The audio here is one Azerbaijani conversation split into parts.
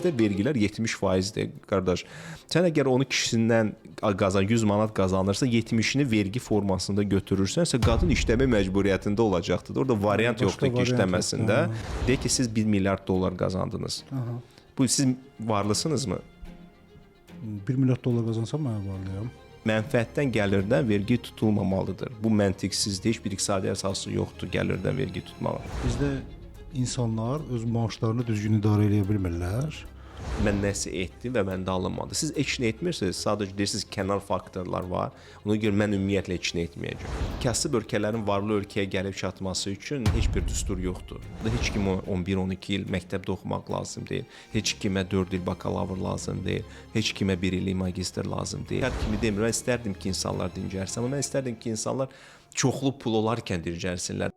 vergilər 70%dir qardaş. Sən əgər onu kişisindən 100 manat qazanırsa, 70-ini vergi formasında götürürsənsə, qadın işləmə məcburiyyətində olacaqdır. Orada variant yoxdur ki, işləməsində. Deyək ki, siz 1 milyard dollar qazandınız. Bu siz varlısınızmı? 1 milyard dollar qazansam mən varlıyam. Mənfəətdən gəlirdən vergi tutulmamalıdır. Bu məntiqsizdir, heç bir iqtisadi əsası yoxdur gəlirdən vergi tutmağa. Bizdə insanlar öz maaşlarını düzgün idarə edə bilmirlər. Mən nəsə etdim və məndə alınmadı. Siz heç nə etmirsiniz, sadəcə deyirsiniz kənar faktorlar var. Ona görə mən ümumiyyətlə heç nə etməyəcəm. Kasıb ölkələrin varlı ölkəyə gəlib çatması üçün heç bir düstur yoxdur. Heç kimə 11-12 il məktəbdə oxumaq lazım deyil. Heç kimə 4 il bakalavr lazım deyil. Heç kimə 1 illik magistr lazım deyil. Hər kimi demirəm, mən istərdim ki, insanlar dincəlsin, amma mən istərdim ki, insanlar çoxlu pul olarkən dincəlsinlər.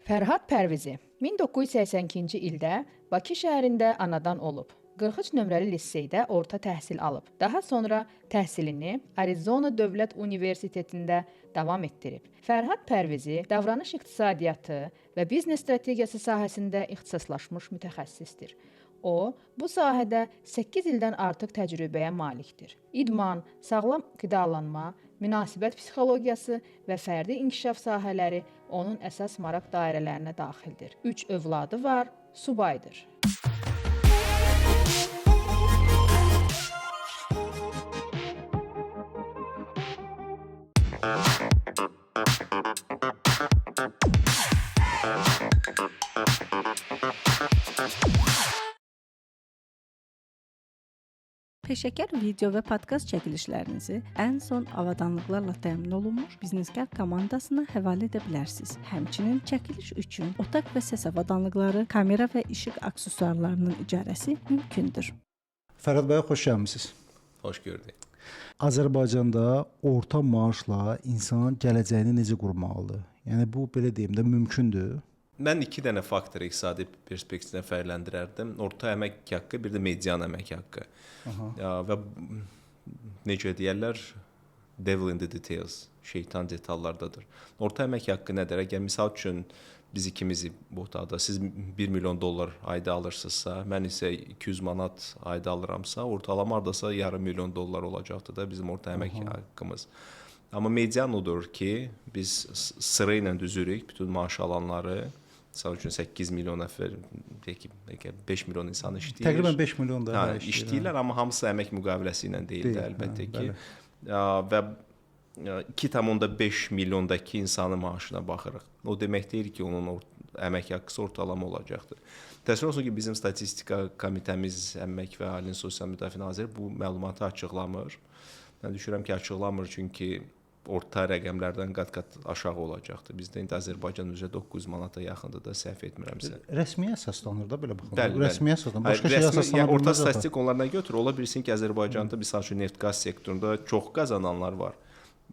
Fərhad Pərvizi 1982-ci ildə Bakı şəhərində anadan olub. 43 nömrəli liseydə orta təhsil alıb. Daha sonra təhsilini Arizona Dövlət Universitetində davam etdirib. Fərhad Pərvizi davranış iqtisadiyyatı və biznes strategiyası sahəsində ixtisaslaşmış mütəxəssisdir. O, bu sahədə 8 ildən artıq təcrübəyə malikdir. İdman, sağlam qidalanma, münasibət psixologiyası və fərdi inkişaf sahələri onun əsas maraq dairələrinə daxildir. 3 övladı var, subaydır. Peşəkar video və podkast çəkilişlərinizi ən son avadanlıqlarla təmin olunmuş Biznesgar komandasına həvalə edə bilərsiniz. Həmçinin çəkiliş üçün otaq və səs avadanlıqları, kamera və işıq aksesuarlarının icarəsi mümkündür. Fərhad bəy, xoş gəlmisiniz. Xoş gördük. Azərbaycanda orta maaşla insan gələcəyini necə qurmalıdır? Yəni bu belə deyim də mümkündür. Mən 2 dənə faktor iqtisadi perspektivdən fərqləndirərdim. Orta əmək haqqı, bir də median əmək haqqı. Və necə deyirlər, devil in the details, şeytan detallardadır. Orta əmək haqqı nədir? Əgər misal üçün biz ikimiz bu otaqda, siz 1 milyon dollar ayda alırsınızsa, mən isə 200 manat ayda alıramsa, ortalama hardasa yarım milyon dollar olacaqdır da bizim orta əmək haqqımız. Amma median odur ki, biz sıra ilə düzürük bütün maaş alanları. Misal üçün 8 milyon nəfər, 5 milyon insan işləyir. Təqribən 5 milyon da işləyirlər, amma hamısı əmək müqaviləsi ilə deyil də əlbəttə ki. Və 2,5 milyondakı insanın maaşına baxırıq. O demək deyil ki, onun əmək haqqısı ortalama olacaqdır. Təəssüf olsun ki, bizim statistika komitəmiz, Əmək və Əhalinin Sosial Müdafiə Naziri bu məlumatı açıqlamır. Mən düşünürəm ki, açıqlamır çünki orta rəqəmlərdən qat-qat aşağı olacaqdır. Bizdə indi Azərbaycan üzrə 900 manata yaxındır da, səhv etmirəmsə. Rəsmi əsaslanır da belə baxın. Bəli, rəsmi əsaslanır. Başqa şey əsaslanır. Orta statistik onlardan götür. Ola bilsin ki, Azərbaycanda misal üçün neft-qaz sektorunda çox qazananlar var.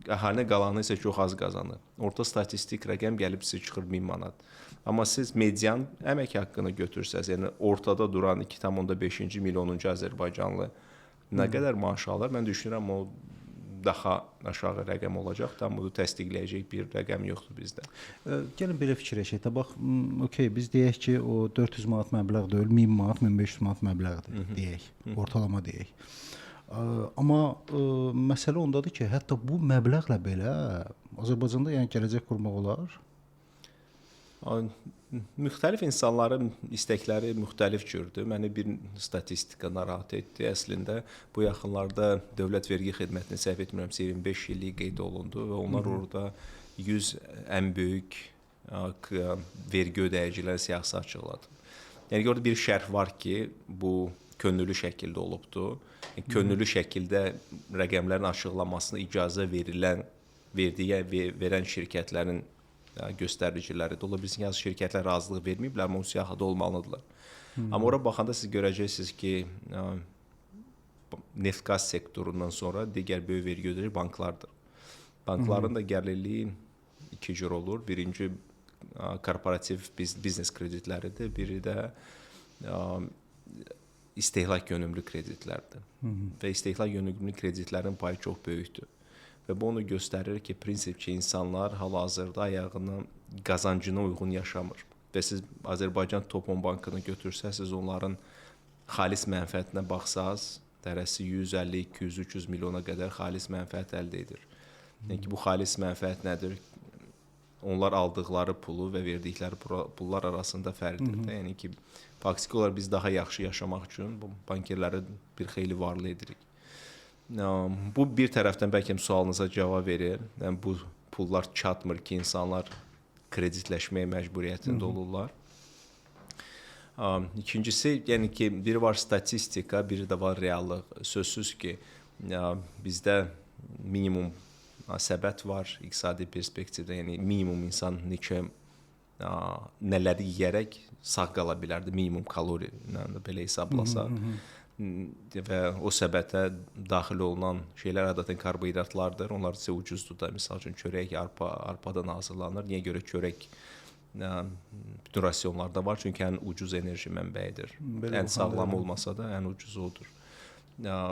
Əhalinin qalanı isə çox az qazanır. Orta statistik rəqəm gəlib sizə çıxır 1000 manat. Amma siz median əmək haqqını götürsəz, yəni ortada duran 2,5 milyonuncu Azərbaycanlı nə qədər maaş alır? Mən düşünürəm o daha aşağı rəqəm olacaq da, amma bu təsdiqləyəcək bir rəqəm yoxdur bizdə. Gəlin belə fikirləşək də, bax, okey, biz deyək ki, o 400 manat məbləğ deyil, 1000 manat, 1500 manat məbləğdir, deyək, ortalama deyək. Amma məsələ ondadır ki, hətta bu məbləğlə belə Azərbaycanda yəni gələcək qurmaq olar. Müxtəlif insanların istəkləri müxtəlif cürdür. Məni bir statistika narahat etdi. Əslində bu yaxınlarda Dövlət Vergi Xidmətinin səhv etmirəmsə 25 illik qeyd olundu və onlar orada 100 ən böyük vergi ödəyiciləri siyahısı açıqladı. Yəni orada bir şərh var ki, bu könüllü şəkildə olubdu. Könüllü şəkildə rəqəmlərin açıqlanmasına icazə verən şirkətlərin göstəriciləri də ola bilsin ki, az şirkətlər razılıq verməyiblər, amma o siyahıda olmalıdırlar. Amma ora baxanda siz görəcəksiniz ki, neft-qaz sektorundan sonra digər böyük vergi ödəyici banklardır. Bankların da gəlirliyi 2 cür olur. Birinci korporativ biznes kreditləridir, biri də istehlak yönümlü kreditlərdir. Və istehlak yönümlü kreditlərin payı çox böyükdür. Və bu onu göstərir ki, prinsip ki, insanlar hal-hazırda ayağının qazancına uyğun yaşamır. Və siz Azərbaycan Top 10 bankını götürsəsiniz, onların xalis mənfəətinə baxsaz, dərəsi 150, 200, 300 milyona qədər xalis mənfəət əldə edir. Yəni ki, bu xalis mənfəət nədir? Onlar aldıqları pulu və verdikləri pullar arasında fərqdir. Yəni ki, faktiki olaraq biz daha yaxşı yaşamaq üçün bu bankerləri bir xeyli varlı edirik. Bu bir tərəfdən bəlkə sualınıza cavab verir. Yəni bu pullar çatmır ki, insanlar kreditləşməyə məcburiyyətində olurlar. İkincisi, yəni ki, biri var statistika, biri də var reallıq. Sözsüz ki, bizdə minimum səbət var iqtisadi perspektivdə, yəni minimum insan nələri yeyərək sağ qala bilərdi, minimum kalori belə hesablasaq. Və o səbətə daxil olunan şeylər adətən karbohidratlardır. Onlar isə ucuzdur da. Məsəl üçün çörək arpadan hazırlanır. Niyə görə çörək bütün rasionlarda var? Çünki ən ucuz enerji mənbəyidir. Ən sağlam olmasa da ən ucuz odur.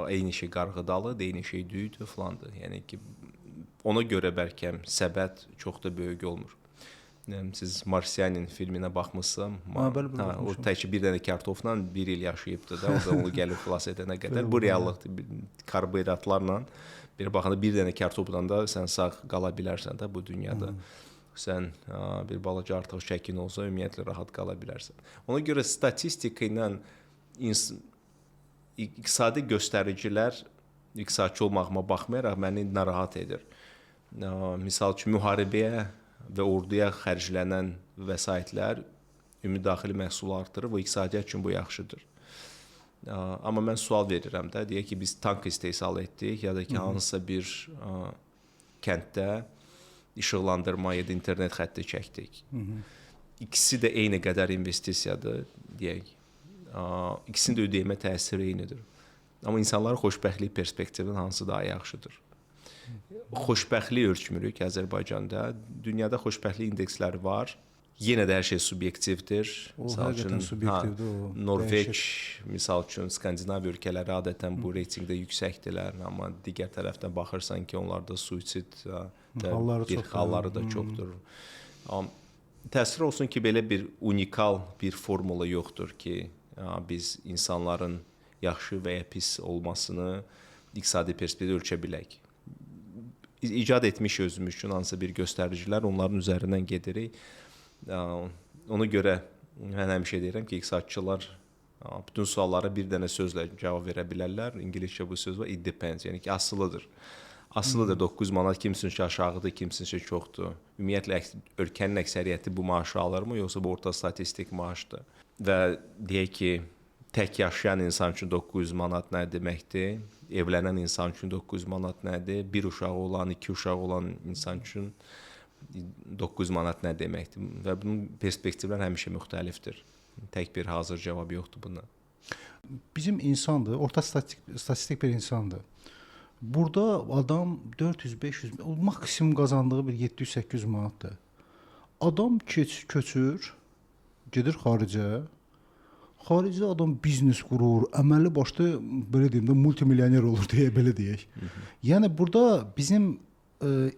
Eyni şey qarğıdalı, eyni şey düyüdür filandır. Yəni ki, ona görə bəlkə səbət çox da böyük olmur. Siz Marsiyanin filminə baxmışsam, o təkcə bir dənə kartofla bir il yaşayıbdır da, onu gəlib xilas edənə qədər. Bu reallıqdır. Karbohidratlarla bir baxanda bir dənə kartoflan da sən sağ qala bilərsən də bu dünyada. Sən bir balaca artıq şəkin olsa ümumiyyətlə rahat qala bilərsən. Ona görə statistika ilə iqtisadi göstəricilər, iqtisadçı olmağıma baxmayaraq məni narahat edir. Misal üçün müharibəyə və orduya xərclənən vəsaitlər ümumi-daxili məhsulu artırır və iqtisadiyyat üçün bu yaxşıdır. Amma mən sual verirəm də, deyək ki, biz tank istehsal etdik ya da ki, hansısa bir kənddə işıqlandırma ya da internet xətti çəkdik. İkisi də eyni qədər investisiyadır, deyək. İkisinin də ödəyimə təsiri eynidir. Amma insanların xoşbəxtlik perspektivindən hansı daha yaxşıdır? Xoşbəxtlik ölçmürük Azərbaycanda. Dünyada xoşbəxtlik indeksləri var. Yenə də hər şey subyektivdir. Misal üçün, Norveç, misal üçün, Skandinaviya ölkələri adətən bu reytinqdə yüksəkdirlər, amma digər tərəfdən baxırsan ki, onlarda suisid halları da çoxdur. Təəssüf olsun ki, belə bir unikal bir formula yoxdur ki, biz insanların yaxşı və ya pis olmasını iqtisadi perspektivdə ölçə bilək. İcad etmiş özümüz üçün hansısa bir göstəricilər, onların üzərindən gedirik. Ona görə mən həmişə deyirəm ki, iqtisadçılar bütün suallara bir dənə sözlə cavab verə bilərlər. İngiliscə bu söz var, it depends, yəni ki, asılıdır. Asılıdır, 9 manat kimsin üçün aşağıdır, kimsin üçün çoxdur. Ümumiyyətlə, ölkənin əksəriyyəti bu maaşı alırmı, yoxsa bu orta statistik maaşdır? Və deyək ki, tək yaşayan insan üçün 900 manat nə deməkdir? Evlənən insan üçün 900 manat nədir? Bir uşağı olan, 2 uşağı olan insan üçün 900 manat nə deməkdir? Və bunun perspektivlər həmişə müxtəlifdir. Tək bir hazır cavab yoxdur buna. Bizim insandır, orta statistik bir insandır. Burada adam 400-500, maksimum qazandığı bir 700-800 manatdır. Adam köçür, gedir xaricə. Xaricdə adam biznes qurur, əməlli başlı belə deyim də multimilyoner olur deyə belə deyək. Yəni burada bizim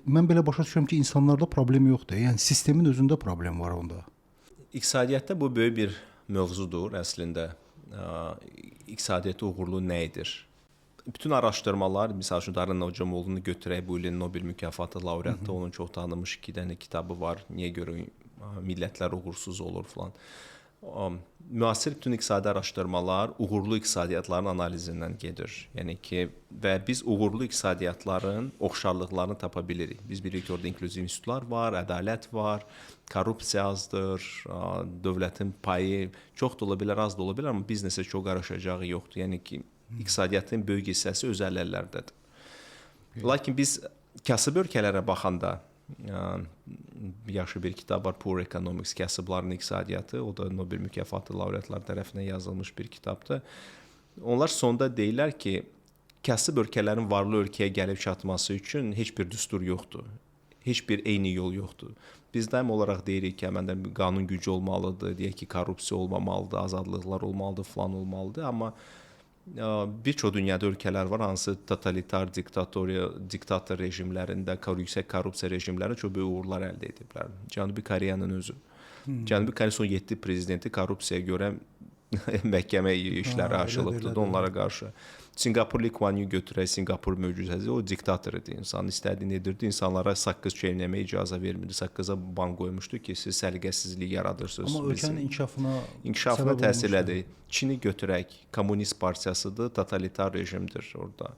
mən belə başa düşürəm ki, insanlarda problem yoxdur. Yəni sistemin özündə problem var onda. İqtisadiyyatda bu böyük bir mövzudur əslində. İqtisadiyyatda uğurlu nə edir? Bütün araşdırmalar, misal üçün Darin Hocamoğlu'nu götürək, bu ilin Nobel mükafatı laureatı, onun çox tanınmış 2 dənə kitabı var. Niyə görə millətlər uğursuz olur filan. Müasir bütün iqtisadi araşdırmalar uğurlu iqtisadiyyatların analizindən gedir. Yəni ki, və biz uğurlu iqtisadiyyatların oxşarlıqlarını tapa bilirik. Biz bilirik ki, orada inklüziv institutlar var, ədalət var, korrupsiya azdır, dövlətin payı çox da ola bilər, az da ola bilər, amma biznesə çox qarışacağı yoxdur. Yəni ki, iqtisadiyyatın böyük hissəsi özəl əllərdədir. Lakin biz kasıb ölkələrə baxanda, yaxşı bir kitab var, Poor Economics, kasıbların iqtisadiyyatı, o da Nobel mükafatı laureatları tərəfindən yazılmış bir kitabdır. Onlar sonda deyirlər ki, kasıb ölkələrin varlı ölkəyə gəlib çatması üçün heç bir düstur yoxdur, heç bir eyni yol yoxdur. Biz daim olaraq deyirik ki, məndə qanun gücü olmalıdır, deyək ki, korrupsiya olmamalıdır, azadlıqlar olmalıdır, falan olmalıdır, amma bir çox dünyada ölkələr var, hansı totalitar diktator rejimlərində, yüksək korrupsiya rejimlərində çox böyük uğurlar əldə ediblər. Cənubi Koreyanın özü. Cənubi Koreyanın son 7 prezidenti korrupsiyaya görə məhkəmə işləri açılıbdı da onlara qarşı. Sinqapur Lee Kuan Yew götürək, Sinqapur möcüzəsi, o diktator idi. İnsan istədiyini edirdi. İnsanlara saqqız çeynəməyə icazə vermirdi. Saqqıza ban qoymuşdu ki, siz səliqəsizlik yaradırsınız. Amma ölkənin inkişafına təsir elədi. Çini götürək, kommunist partiyasıdır, totalitar rejimdir orada.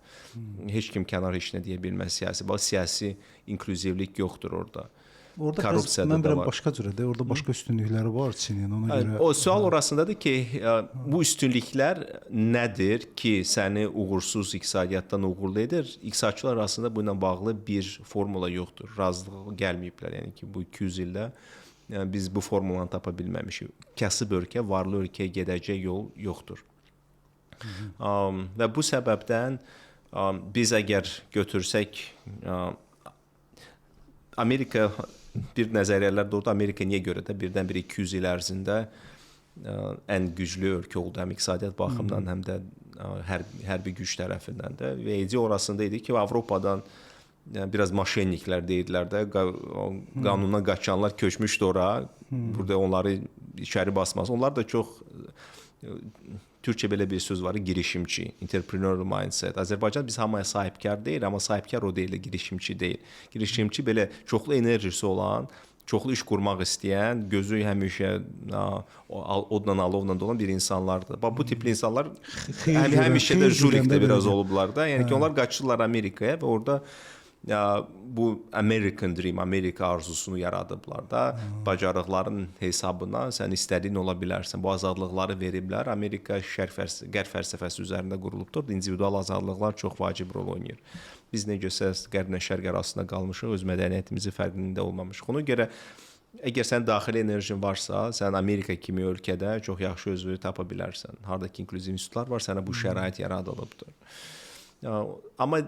Heç kim kənar heç nə deyə bilməz siyasi. Bax, siyasi inklüzivlik yoxdur orada. Orada mən bilirəm başqa cürədir. Orada başqa üstünlükləri var Çinin, ona görə. O sual orasındadır ki, bu üstünlüklər nədir ki, səni uğursuz iqtisadiyyatdan uğurlu edir? İqtisadçılar arasında bununla bağlı bir formula yoxdur. Razılığa gəlməyiblər. Yəni ki, bu 200 ildə biz bu formulanı tapa bilməmişik. Kasıb ölkə, varlı ölkəyə gedəcək yol yoxdur. Və bu səbəbdən biz əgər götürsək Amerika bir nəzəriyyələr doğdu. Amerika niyə görə də birdən-birə 200 il ərzində ən güclü ölkə oldu, həm iqtisadiyyat baxımından, həm də hərbi güc tərəfindən də. Və ideya orasında idi ki, Avropadan biraz maşenniklər deyirlər də, qanundan qaçanlar köçmüşdü ora. Burada onları içəri basmaz. Onlar da çox Türkçə belə bir söz var, girişimçi, entrepreneurial mindset. Azərbaycan biz hamıya sahibkar deyil, amma sahibkar o deyil, girişimçi deyil. Girişimçi belə çoxlu enerjisi olan, çoxlu iş qurmaq istəyən, gözü həmişə odla, alovla dolan bir insanlardır. Bax, bu tipli insanlar həmişə də jurikdə biraz olublar da. Yəni ki, onlar qaçırlar Amerikaya və orada bu American Dream, Amerika arzusunu yaradıblar da. Bacarıqların hesabına sən istədiyin ola bilərsən. Bu azadlıqları veriblər. Amerika qərb fəlsəfəsi üzərində qurulubdur. İndividual azadlıqlar çox vacib rol oynayır. Biz necəsə qərblə şərq arasında qalmışıq, öz mədəniyyətimizi fərqində olmamışıq. Ona görə əgər sənin daxili enerjin varsa, sən Amerika kimi ölkədə çox yaxşı özünü tapa bilərsən. Hardakı inklüziv institutlar var, sənə bu şərait yaradılıbdır. Amma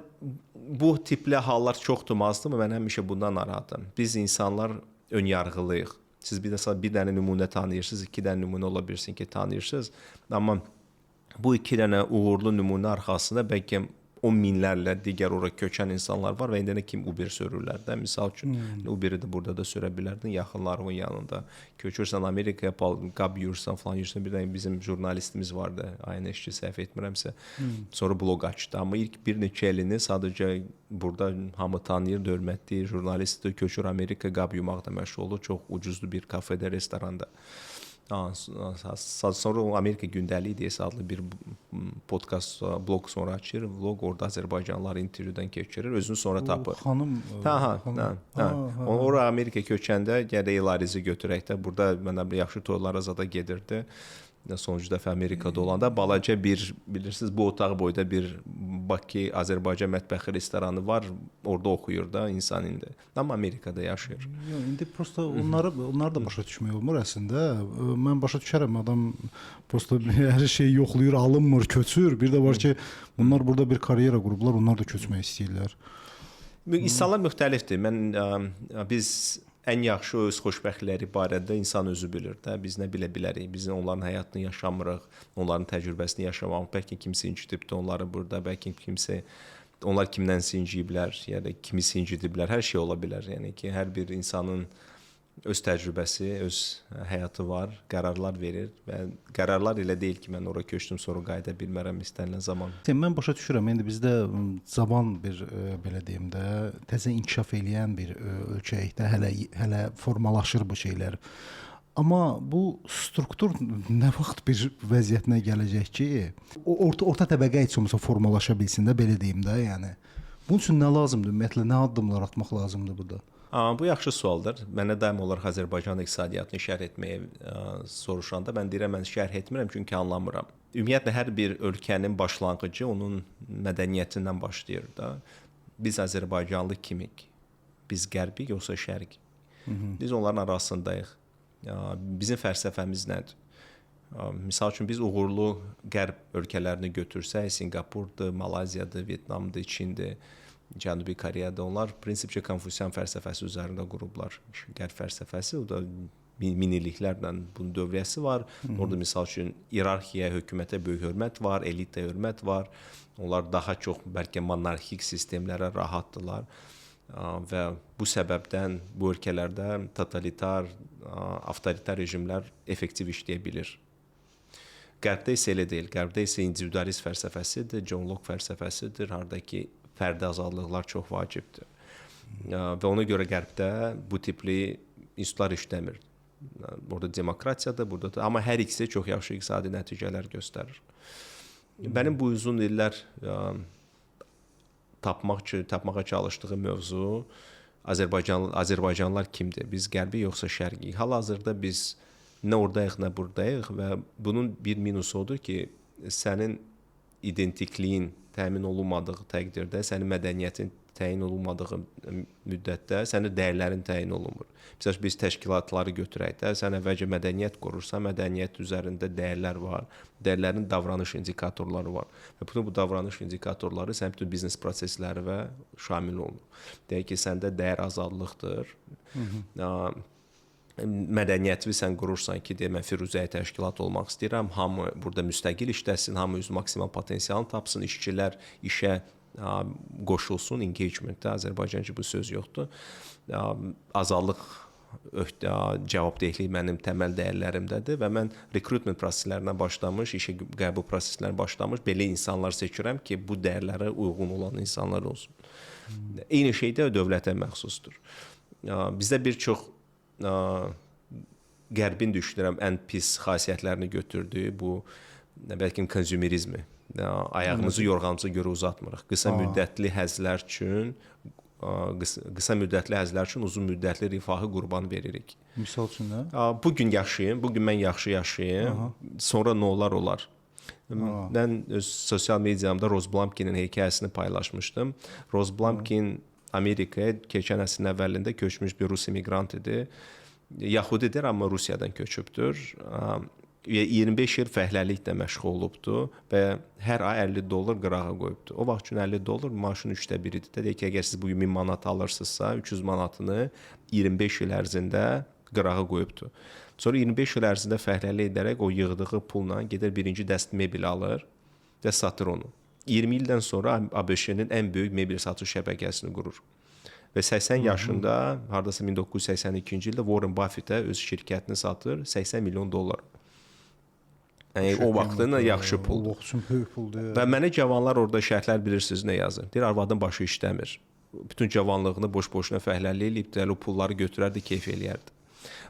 bu tipli hallar çoxdur, azdırmı? Mən həmişə bundan narahatam. Biz insanlar önyarğılıyıq. Siz bir dənə nümunə tanıyırsınız, 2 dənə nümunə ola bilsin ki, tanıyırsınız. Amma bu 2 dənə uğurlu nümunə arxasında bəlkə 10 minlərlə digər ora köçən insanlar var və indi nə kim Uber sürürlər də. Misal üçün Uber'i də burada da sürə bilərdin, yaxınlarının yanında. Köçürsən Amerikaya, qab yuyursan falan yuyursan. Bir də bizim jurnalistimiz vardı, INSC səhv etmirəmsə. Sonra blog açdı. Amma ilk bir neçə ilini sadəcə burada hamı tanıyır, hörmətli jurnalistdir, köçür Amerika, qab yumaqda məşğul olur. Çox ucuzlu bir kafedə, restoranda. Sonra Amerika Gündəliyi deyə adlı bir podkast, blog sonra açır. Vlog orada Azərbaycanlıları intervyudan keçirir, özünü sonra tapır. Xanım. Ora Amerika köçəndə gərək Elarizi götürək də. Burada mənə yaxşı toylara zada gedirdi. Sonuncu dəfə Amerikada olanda balaca bir, bilirsiniz, bu otaq boyda bir Bakı Azərbaycan mətbəxi restoranı var. Orada oxuyur da insan indi. Amma Amerikada yaşayır. Yox, indi prosta onları da başa düşmək olmur əslində. Mən başa düşərəm, adam prosta hər şeyi yoxlayır, alınmır, köçür. Bir də var ki, bunlar burada bir karyera qurublar, onlar da köçmək istəyirlər. İnsanlar müxtəlifdir. Biz ən yaxşı öz xoşbəxtlikləri barədə insan özü bilir də. Biz nə bilə bilərik? Biz onların həyatını yaşamırıq, onların təcrübəsini yaşamaq. Bəlkə kimsə incitibdir onları burada, bəlkə kimsə onlar kimdən inciyiblər, ya da kimi incidiblər. Hər şey ola bilər. Yəni ki, hər bir insanın öz təcrübəsi, öz həyatı var, qərarlar verir və qərarlar elə deyil ki, mən ora köçdüm, sonra qayıda bilmərəm istənilən zaman. Mən başa düşürəm, indi bizdə cavan bir belə deyim də, təzə inkişaf eləyən bir ölkəyikdə hələ formalaşır bu şeylər. Amma bu struktur nə vaxt bir vəziyyətinə gələcək ki, orta təbəqə heç olmasa formalaşa bilsin də, belə deyim də, yəni. Bunun üçün nə lazımdır? Ümumiyyətlə nə addımlar atmaq lazımdır burada? Bu yaxşı sualdır. Mənə daim olaraq Azərbaycan iqtisadiyyatını şərh etməyə soruşanda mən deyirəm, mən şərh etmirəm çünki anlamıram. Ümumiyyətlə hər bir ölkənin başlanğıcı onun mədəniyyətindən başlayır da. Biz Azərbaycanlı kimik? Biz qərbik yoxsa şərq? Biz onların arasındayıq. Bizim fəlsəfəmiz nədir? Misal üçün biz uğurlu qərb ölkələrini götürsək, Sinqapurdur, Malayziyadır, Vyetnamdır, Çindir, Cənubi Koreyadır. Onlar prinsipcə Konfusyan fəlsəfəsi üzərində qurublar. Qərb fəlsəfəsi, o da miniliklərlə bunun dövriyyəsi var. Orada misal üçün iyerarxiya, hökumətə böyük hörmət var, elitə hörmət var. Onlar daha çox bəlkə monarxik sistemlərə rahatdırlar. Və bu səbəbdən bu ölkələrdə totalitar, avtoritar rejimlər effektiv işləyə bilir. Qərbdə isə elə deyil. Qərbdə isə individualist fəlsəfəsidir, John Locke fəlsəfəsidir, harda ki fərdi azadlıqlar çox vacibdir. Və ona görə Qərbdə bu tipli institutlar işləmir. Burada demokratiyadır, burada da, amma hər ikisi çox yaxşı iqtisadi nəticələr göstərir. Mənim bu uzun illər tapmağa çalışdığım mövzu Azərbaycanlılar kimdir? Biz Qərbi yoxsa Şərqi? Hal-hazırda biz nə oradayıq, nə buradayıq və bunun bir minusu odur ki, sənin identikliyin təmin olunmadığı təqdirdə, sənin mədəniyyətin təyin olunmadığı müddətdə sənin dəyərlərin təyin olunmur. Məsələn, biz təşkilatları götürək də, sən əvvəlcə mədəniyyət qurursan, mədəniyyət üzərində dəyərlər var, dəyərlərin davranış indikatorları var və bütün bu davranış indikatorları sənin bütün biznes prosesləri və şamil olunur. Deyək ki, səndə dəyər azadlıqdır. Mədəniyyəti sən qurursan ki, deyək, mən Firuzəyə təşkilat olmaq istəyirəm, hamı burada müstəqil işləsin, hamı öz maksimal potensialını tapsın, işçilər işə qoşulsun, engagementdə, Azərbaycanca bu söz yoxdur. Azadlıq, cavabdehlik mənim təməl dəyərlərimdədir və mən recruitment proseslərinə başlamış, işə qəbul proseslərinə başlamış, belə insanlar seçirəm ki, bu dəyərlərə uyğun olan insanlar olsun. Eyni şey də dövlətə məxsusdur. Bizdə bir çox Qərbin düşünürəm ən pis xasiyyətlərini götürdüyü bu bəlkə konsumerizmi. Ayağımızı yorğanımıza görə uzatmırıq. Qısa müddətli həzlər üçün uzun müddətli rifahı qurban veririk. Misal üçün nə? Bu gün yaşayım, bu gün mən yaxşı yaşayım, sonra nə olar? Mən öz sosial mediamda Rose Blumkinin hekayəsini paylaşmışdım. Rose Blumkin Amerikaya keçən əsrin əvvəlində köçmüş bir Rus immigrant idi. Yahudidir, amma Rusiyadan köçübdür. 25 il fəhləliklə məşğul olubdu və hər ay $50 qırağa qoyubdu. O vaxt üçün $50 maaşın 1/3 idi. Deyək ki, əgər siz bugün 1000 manat alırsınızsa, 300 manatını 25 il ərzində qırağa qoyubdu. Sonra 25 il ərzində fəhləlik edərək o yığdığı pulla gedir birinci dəst mebel alır və satır onu. 20 ildən sonra ABŞ-nin ən böyük mebel satış şəbəkəsini qurur. Və 80 yaşında, hardasa 1982-ci ildə Warren Buffett-ə öz şirkətini satır, $80 milyon. Yəni o vaxtında yaxşı puldur. O vaxt üçün böyük puldur. Və mənə cavanlar orada şərhlər bilirsiniz nə yazır? Deyir, arvadın başı işləmir. Bütün cavanlığını boş-boşuna fəhləlik eləyib, o pulları götürərdi, keyf eləyərdi.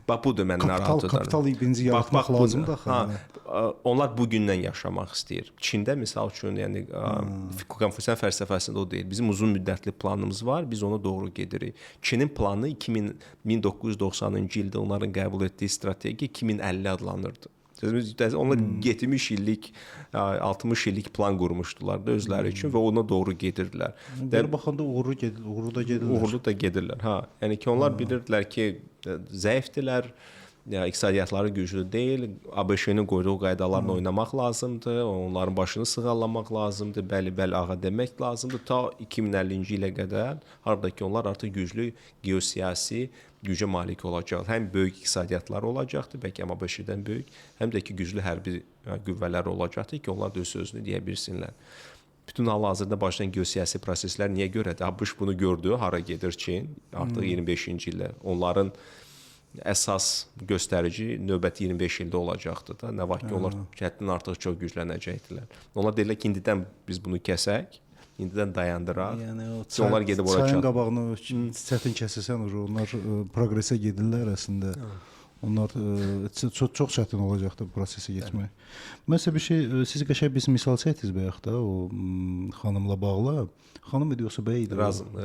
Bax, budur məni narahat edən. Kapital ibincə yaratmaq lazımdır. Onlar bugündən yaşamaq istəyir. Çində, misal üçün, yəni Konfusiyan fəlsəfəsində o deyil. Bizim uzun müddətli planımız var, biz ona doğru gedirik. Çinin planı 1990-cı ildə onların qəbul etdiyi strategiya 2050 adlanırdı. Onlar 70 illik, 60 illik plan qurmuşdular da özləri üçün və ona doğru gedirdilər. Baxanda uğurlu da gedirlər. Uğurlu da gedirlər. Yəni ki, onlar bilirdilər ki, zəifdirlər, iqtisadiyyatları güclü deyil, ABŞ-nin qoyduğu qaydalarla oynamaq lazımdır, onların başını sığallamaq lazımdır, bəli ağa demək lazımdır. Ta 2050-ci ilə qədər, harada ki, onlar artıq güclü geosiyasi gücə malik olacaq. Həm böyük iqtisadiyyatlar olacaqdır, bəlkə ABŞ-dən böyük, həm də ki, güclü hərbi qüvvələr olacaqdır ki, onlar da öz sözünü deyə bilsinlər. Bütün hal-hazırda başlayan geosiyasi proseslər niyə görədir? ABŞ bunu gördü, hara gedir Çin, artıq 25-ci ildə. Onların əsas göstərici növbəti 25 ildə olacaqdır da. Nə vaxt ki, onlar həddindən artıq çox güclənəcəkdilər. Onlar deyirlər ki, indidən biz bunu kəsək, indidən dayandıraq. Yəni onlar gedib ora çayın qabağını çətin kəsəsən, onlar proqresə gedirlər əslində. Onlar çox çətin olacaqdır bu prosesi keçmək. Məsələn bir şey, siz qəşəng bir misal çəkdiniz bayaq da o xanımla bağlı. Xanım idi yoxsa bəy idi?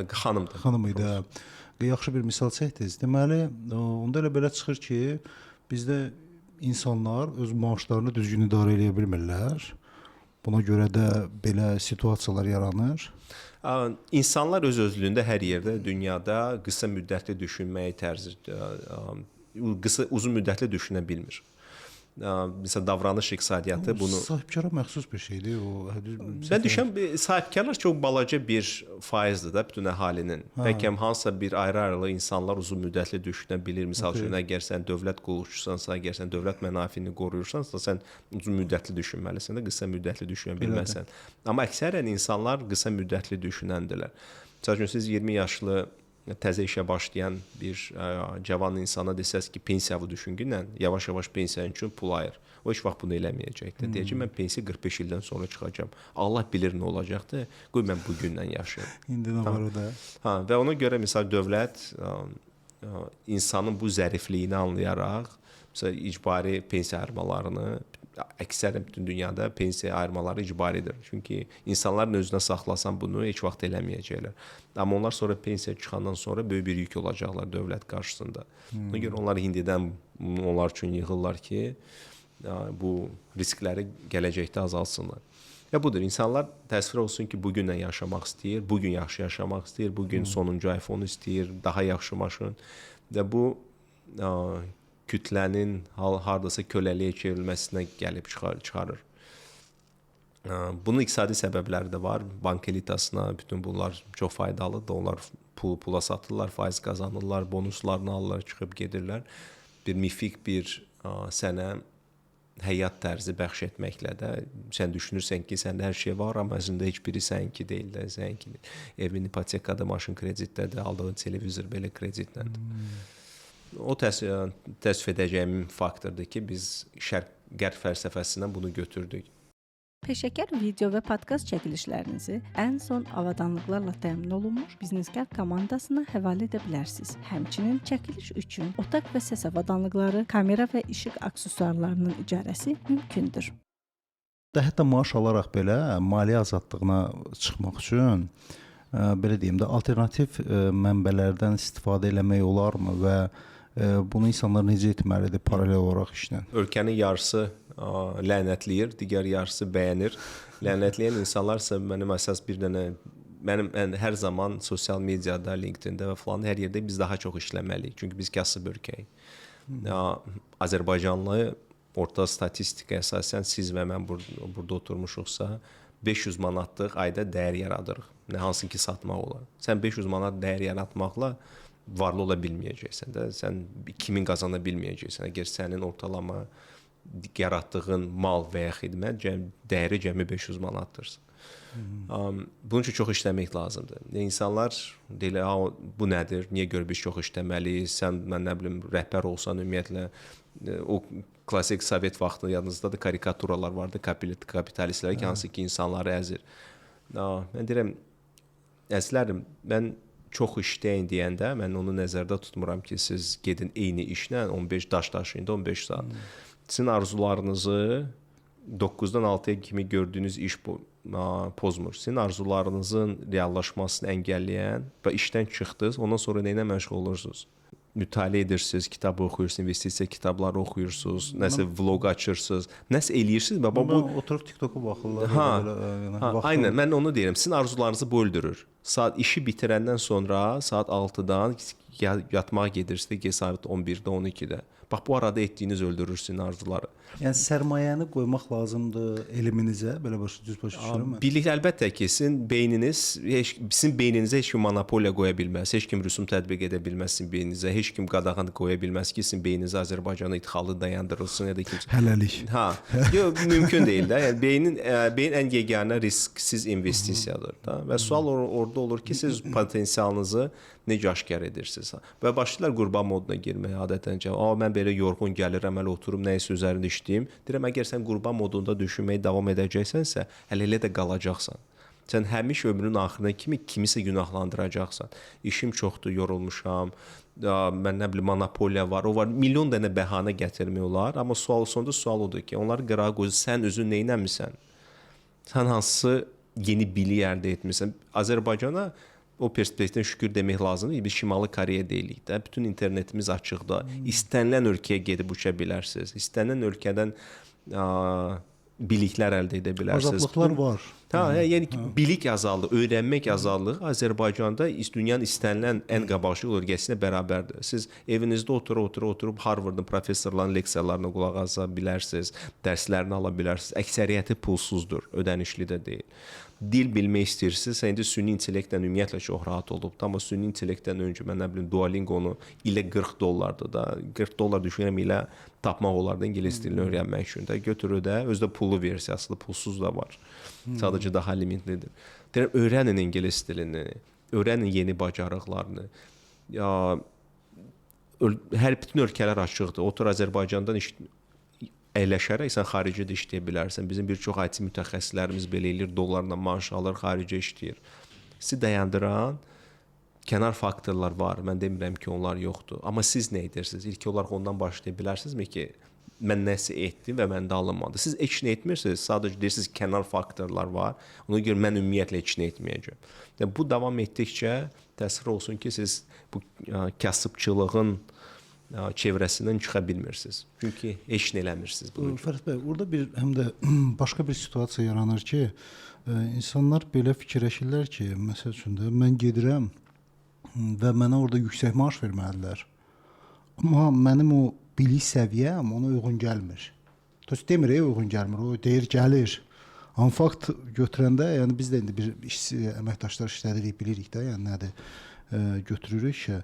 Xanımdır. Xanım idi. Yaxşı bir misal çəkdiniz. Deməli, onda elə belə çıxır ki, bizdə insanlar öz maaşlarını düzgün idarə edə bilmirlər. Buna görə də belə situasiyalar yaranır. İnsanlar öz-özlüyündə hər yerdə, dünyada qısa müddətli düşünməyi uzun müddətli düşünə bilmir. Məsələn, davranış iqtisadiyyatı bunu... Sahibkara məxsus bir şeydir. Mən düşünürəm, sahibkarlar çox balaca bir faizdir da bütün əhalinin. Bəlkə hansısa bir ayrı-ayrılı insanlar uzun müddətli düşünə bilir. Misal üçün, əgər sən dövlət qulluqçusansa, əgər sən dövlət mənafini qoruyursansa, sən uzun müddətli düşünməlisən də, qısa müddətli düşünə bilməsən. Amma əksərən insanlar qısa müddətli düşünəndirlər. Məsəl üçün, siz 20 yaşlı təzə işə başlayan bir cavan insana desəz ki, pensiyanı düşüngünlə yavaş-yavaş pensiya üçün pul ayır. O heç vaxt bunu eləməyəcəkdir. Deyəcək ki, mən pensiya 45 ildən sonra çıxacağam. Allah bilir nə olacaqdır. Qoy mən bu gündən yaşayım. İndi nə var o da? Və ona görə məsəl dövlət insanın bu zərifliyini anlayaraq məsəl icbari pensiya ayırmalarını əksər bütün dünyada pensiya ayırmaları icbaridir. Çünki insanların özünə saxlasan bunu heç vaxt eləməyəcəklər. Amma onlar sonra pensiya çıxandan sonra böyük bir yük olacaqlar dövlət qarşısında. Ona görə onlar indidən onlar üçün yığırlar ki, bu riskləri gələcəkdə azalsınlar. Ya budur, insanlar təsvir olsun ki, bu gündən yaşamaq istəyir, bu gün yaxşı yaşamaq istəyir, bu gün sonuncu iPhone istəyir, daha yaxşı maşın. Və bu kütlənin hardasa köləliyə çevrilməsinə gəlib çıxarır. Bunun iqtisadi səbəbləri də var. Bank elitasına bütün bunlar çox faydalıdır. Onlar pula satırlar, faiz qazanırlar, bonuslarını alırlar, çıxıb gedirlər. Bir mifik bir sənə həyat tərzi bəxş etməklə də sən düşünürsən ki, səndə hər şey var, amma əslində heç biri səninki deyil də, səninki. Evin ipotekada, maşın kreditdədir, aldığın televizor belə kreditlədir. O təsvir edəcəyim faktordur ki, biz şərq-qərb fəlsəfəsindən bunu götürdük. Peşəkar video və podkast çəkilişlərinizi ən son avadanlıqlarla təmin olunmuş Biznes-Kar komandasına həvalə edə bilərsiniz. Həmçinin çəkiliş üçün otaq və səs avadanlıqları, kamera və işıq aksesuarlarının icarəsi mümkündür. Hətta maaş alaraq belə maliyyə azadlığına çıxmaq üçün belə deyim də alternativ mənbələrdən istifadə eləmək olarmı və bunu insanlar necə etməlidir paralel olaraq işlə? Ölkənin yarısı lənətləyir, digər yarısı bəyənir. Lənətləyən insanlarsa mənim əsas bir dənə mənim hər zaman sosial mediada, LinkedIn-də və falan hər yerdə biz daha çox işləməliyik. Çünki biz kasıb ölkəyik. Azərbaycanlı orta statistikaya əsasən siz və mən burada oturmuşuqsa 500 manatlıq ayda dəyər yaradırıq. Nə hansı ki satmaq olar. Sən 500 manat dəyər yaratmaqla varlı ola bilməyəcəksən də. Sən 2000 qazana bilməyəcəksən. Əgər sənin ortalama yaratdığın mal və ya xidmət dəyəri cəmi 500 manatdırsa. Bunun üçün çox işləmək lazımdır. İnsanlar deyirlər, bu nədir? Niyə görə biz çox işləməliyik? Sən, mən nə bilim, rəhbər olsan ümumiyyətlə o klassik Sovet vaxtında yadınızdadır, karikaturalar vardı, kapitalistlər ki, hansı ki insanları əzir. Mən deyirəm, əzizlərim, mən çox işləyin deyəndə mən onu nəzərdə tutmuram ki, siz gedin eyni işlə 15 daşıyın da 15 saat. Sizin arzularınızı 9-dan 6-ya kimi gördüyünüz iş pozmur. Sizin arzularınızın reallaşmasını əngəlləyən və işdən çıxdınız, ondan sonra nə ilə məşğul olursunuz? Mütaliə edirsiniz, kitab oxuyursunuz, investisiya kitabları oxuyursunuz, nəsə vloq açırsınız, nəsə eləyirsiniz. Bu oturub TikTok-a baxırlar. Aynen, mən onu deyirəm. Sizin arzularınızı böldürür. Saat işi bitirəndən sonra saat 6-dan yatmağa gedirsiniz ki, saat 11-də, 12-də. Bax, bu arada etdiyiniz öldürür sizin arzuları. Yəni sərmayəni qoymaq lazımdır elminizə, belə düz başa düşürəm mən. Bilik əlbəttə ki, sizin beyninizə heç kim monopoliya qoya bilməz, heç kim rüsum tətbiq edə bilməz sizin beyninizə, heç kim qadağan qoya bilməz ki, sizin beyninizə Azərbaycana idxalı dayandırılsın ya da kimsə. Hələlik. Yox, mümkün deyil də. Yəni beyin ən yeganə risksiz investisiyadır da. Və sual orada olur ki, siz potensialınızı necə aşkar edirsiniz? Və başlayırlar qurban moduna girməyə adətən. Mən belə yorğun gəlirəm, hələ oturum, nəyisə üzərində işləyim. Deyirəm, əgər sən qurban modunda düşünməyə davam edəcəksənsə, hələ də qalacaqsan. Sən həmişə ömrünün axırına kimi kimisə günahlandıracaqsan. İşim çoxdur, yorulmuşam, mən nə bilim, monopoliya var, o var. Milyon dənə bəhanə gətirmək olar, amma sonda sual odur ki, onları qırağa qoy, sən özün nə etmisən? Sən hansı yeni bilik əldə etmisən? Azərbaycana o perspektivdən şükür demək lazımdır. Biz Şimali Koreya deyilik də. Bütün internetimiz açıqda. İstənilən ölkəyə gedib uça bilərsiniz. İstənilən ölkədən biliklər əldə edə bilərsiniz. Azadlıqlar var. Yəni bilik azadlığı, öyrənmək azadlığı Azərbaycanda dünyanın istənilən ən qabaqcıl bölgəsinə bərabərdir. Siz evinizdə oturub Harvardın professorlarının leksiyalarına qulaq asa bilərsiniz, dərslərini ala bilərsiniz. Əksəriyyəti pulsuzdur, ödənişli də deyil. Dil bilmək istəyirsinizsə, indi süni intellektlə ümumiyyətlə çox rahat olubdur. Amma süni intellektdən öncə mən nə bilim Duolingo-nu ilə $40 da. $40 düşünürəm ilə tapmaq olardı ingilis dilini öyrənmək üçün də. Götürür də, özdə pullu versiyası, pulsuz da var. Sadəcə daha limitlidir. Deyirəm, öyrənin ingilis dilini, öyrənin yeni bacarıqlarını. hər bütün ölkələr açıqdır. Otur Azərbaycandan əyləşərək sən xaricdə işləyə bilərsən. Bizim bir çox IT mütəxəssislərimiz belə eləyir, dollarla maaş alır, xaricdə işləyir. Sizi dayandıran kənar faktorlar var. Mən demirəm ki, onlar yoxdur. Amma siz nə edirsiniz? İlk olaraq ondan başlaya bilərsinizmi ki, mən nəsə etdim və məndə alınmadı. Siz heç nə etmirsiniz, sadəcə deyirsiniz kənar faktorlar var. Ona görə mən ümumiyyətlə heç nə etməyəcəm. Yəni bu davam etdikcə təsvir olsun ki, siz bu kasıbçılığın çevrəsindən çıxa bilmirsiniz. Çünki heç nə eləmirsiniz bunu. Fərid bəy, orada bir həm də başqa bir situasiya yaranır ki, insanlar belə fikirləşirlər ki, məsəl üçün də mən gedirəm və mənə orada yüksək maaş verməlidirlər. Amma mənim o bilik səviyyəm ona uyğun gəlmir. Düz demir, uyğun gəlmir. O deyir gəlir. Amma fakt götürəndə, yəni biz də indi bir əməkdaşlar işlədirik, bilirik də, yəni nədir götürürük ki,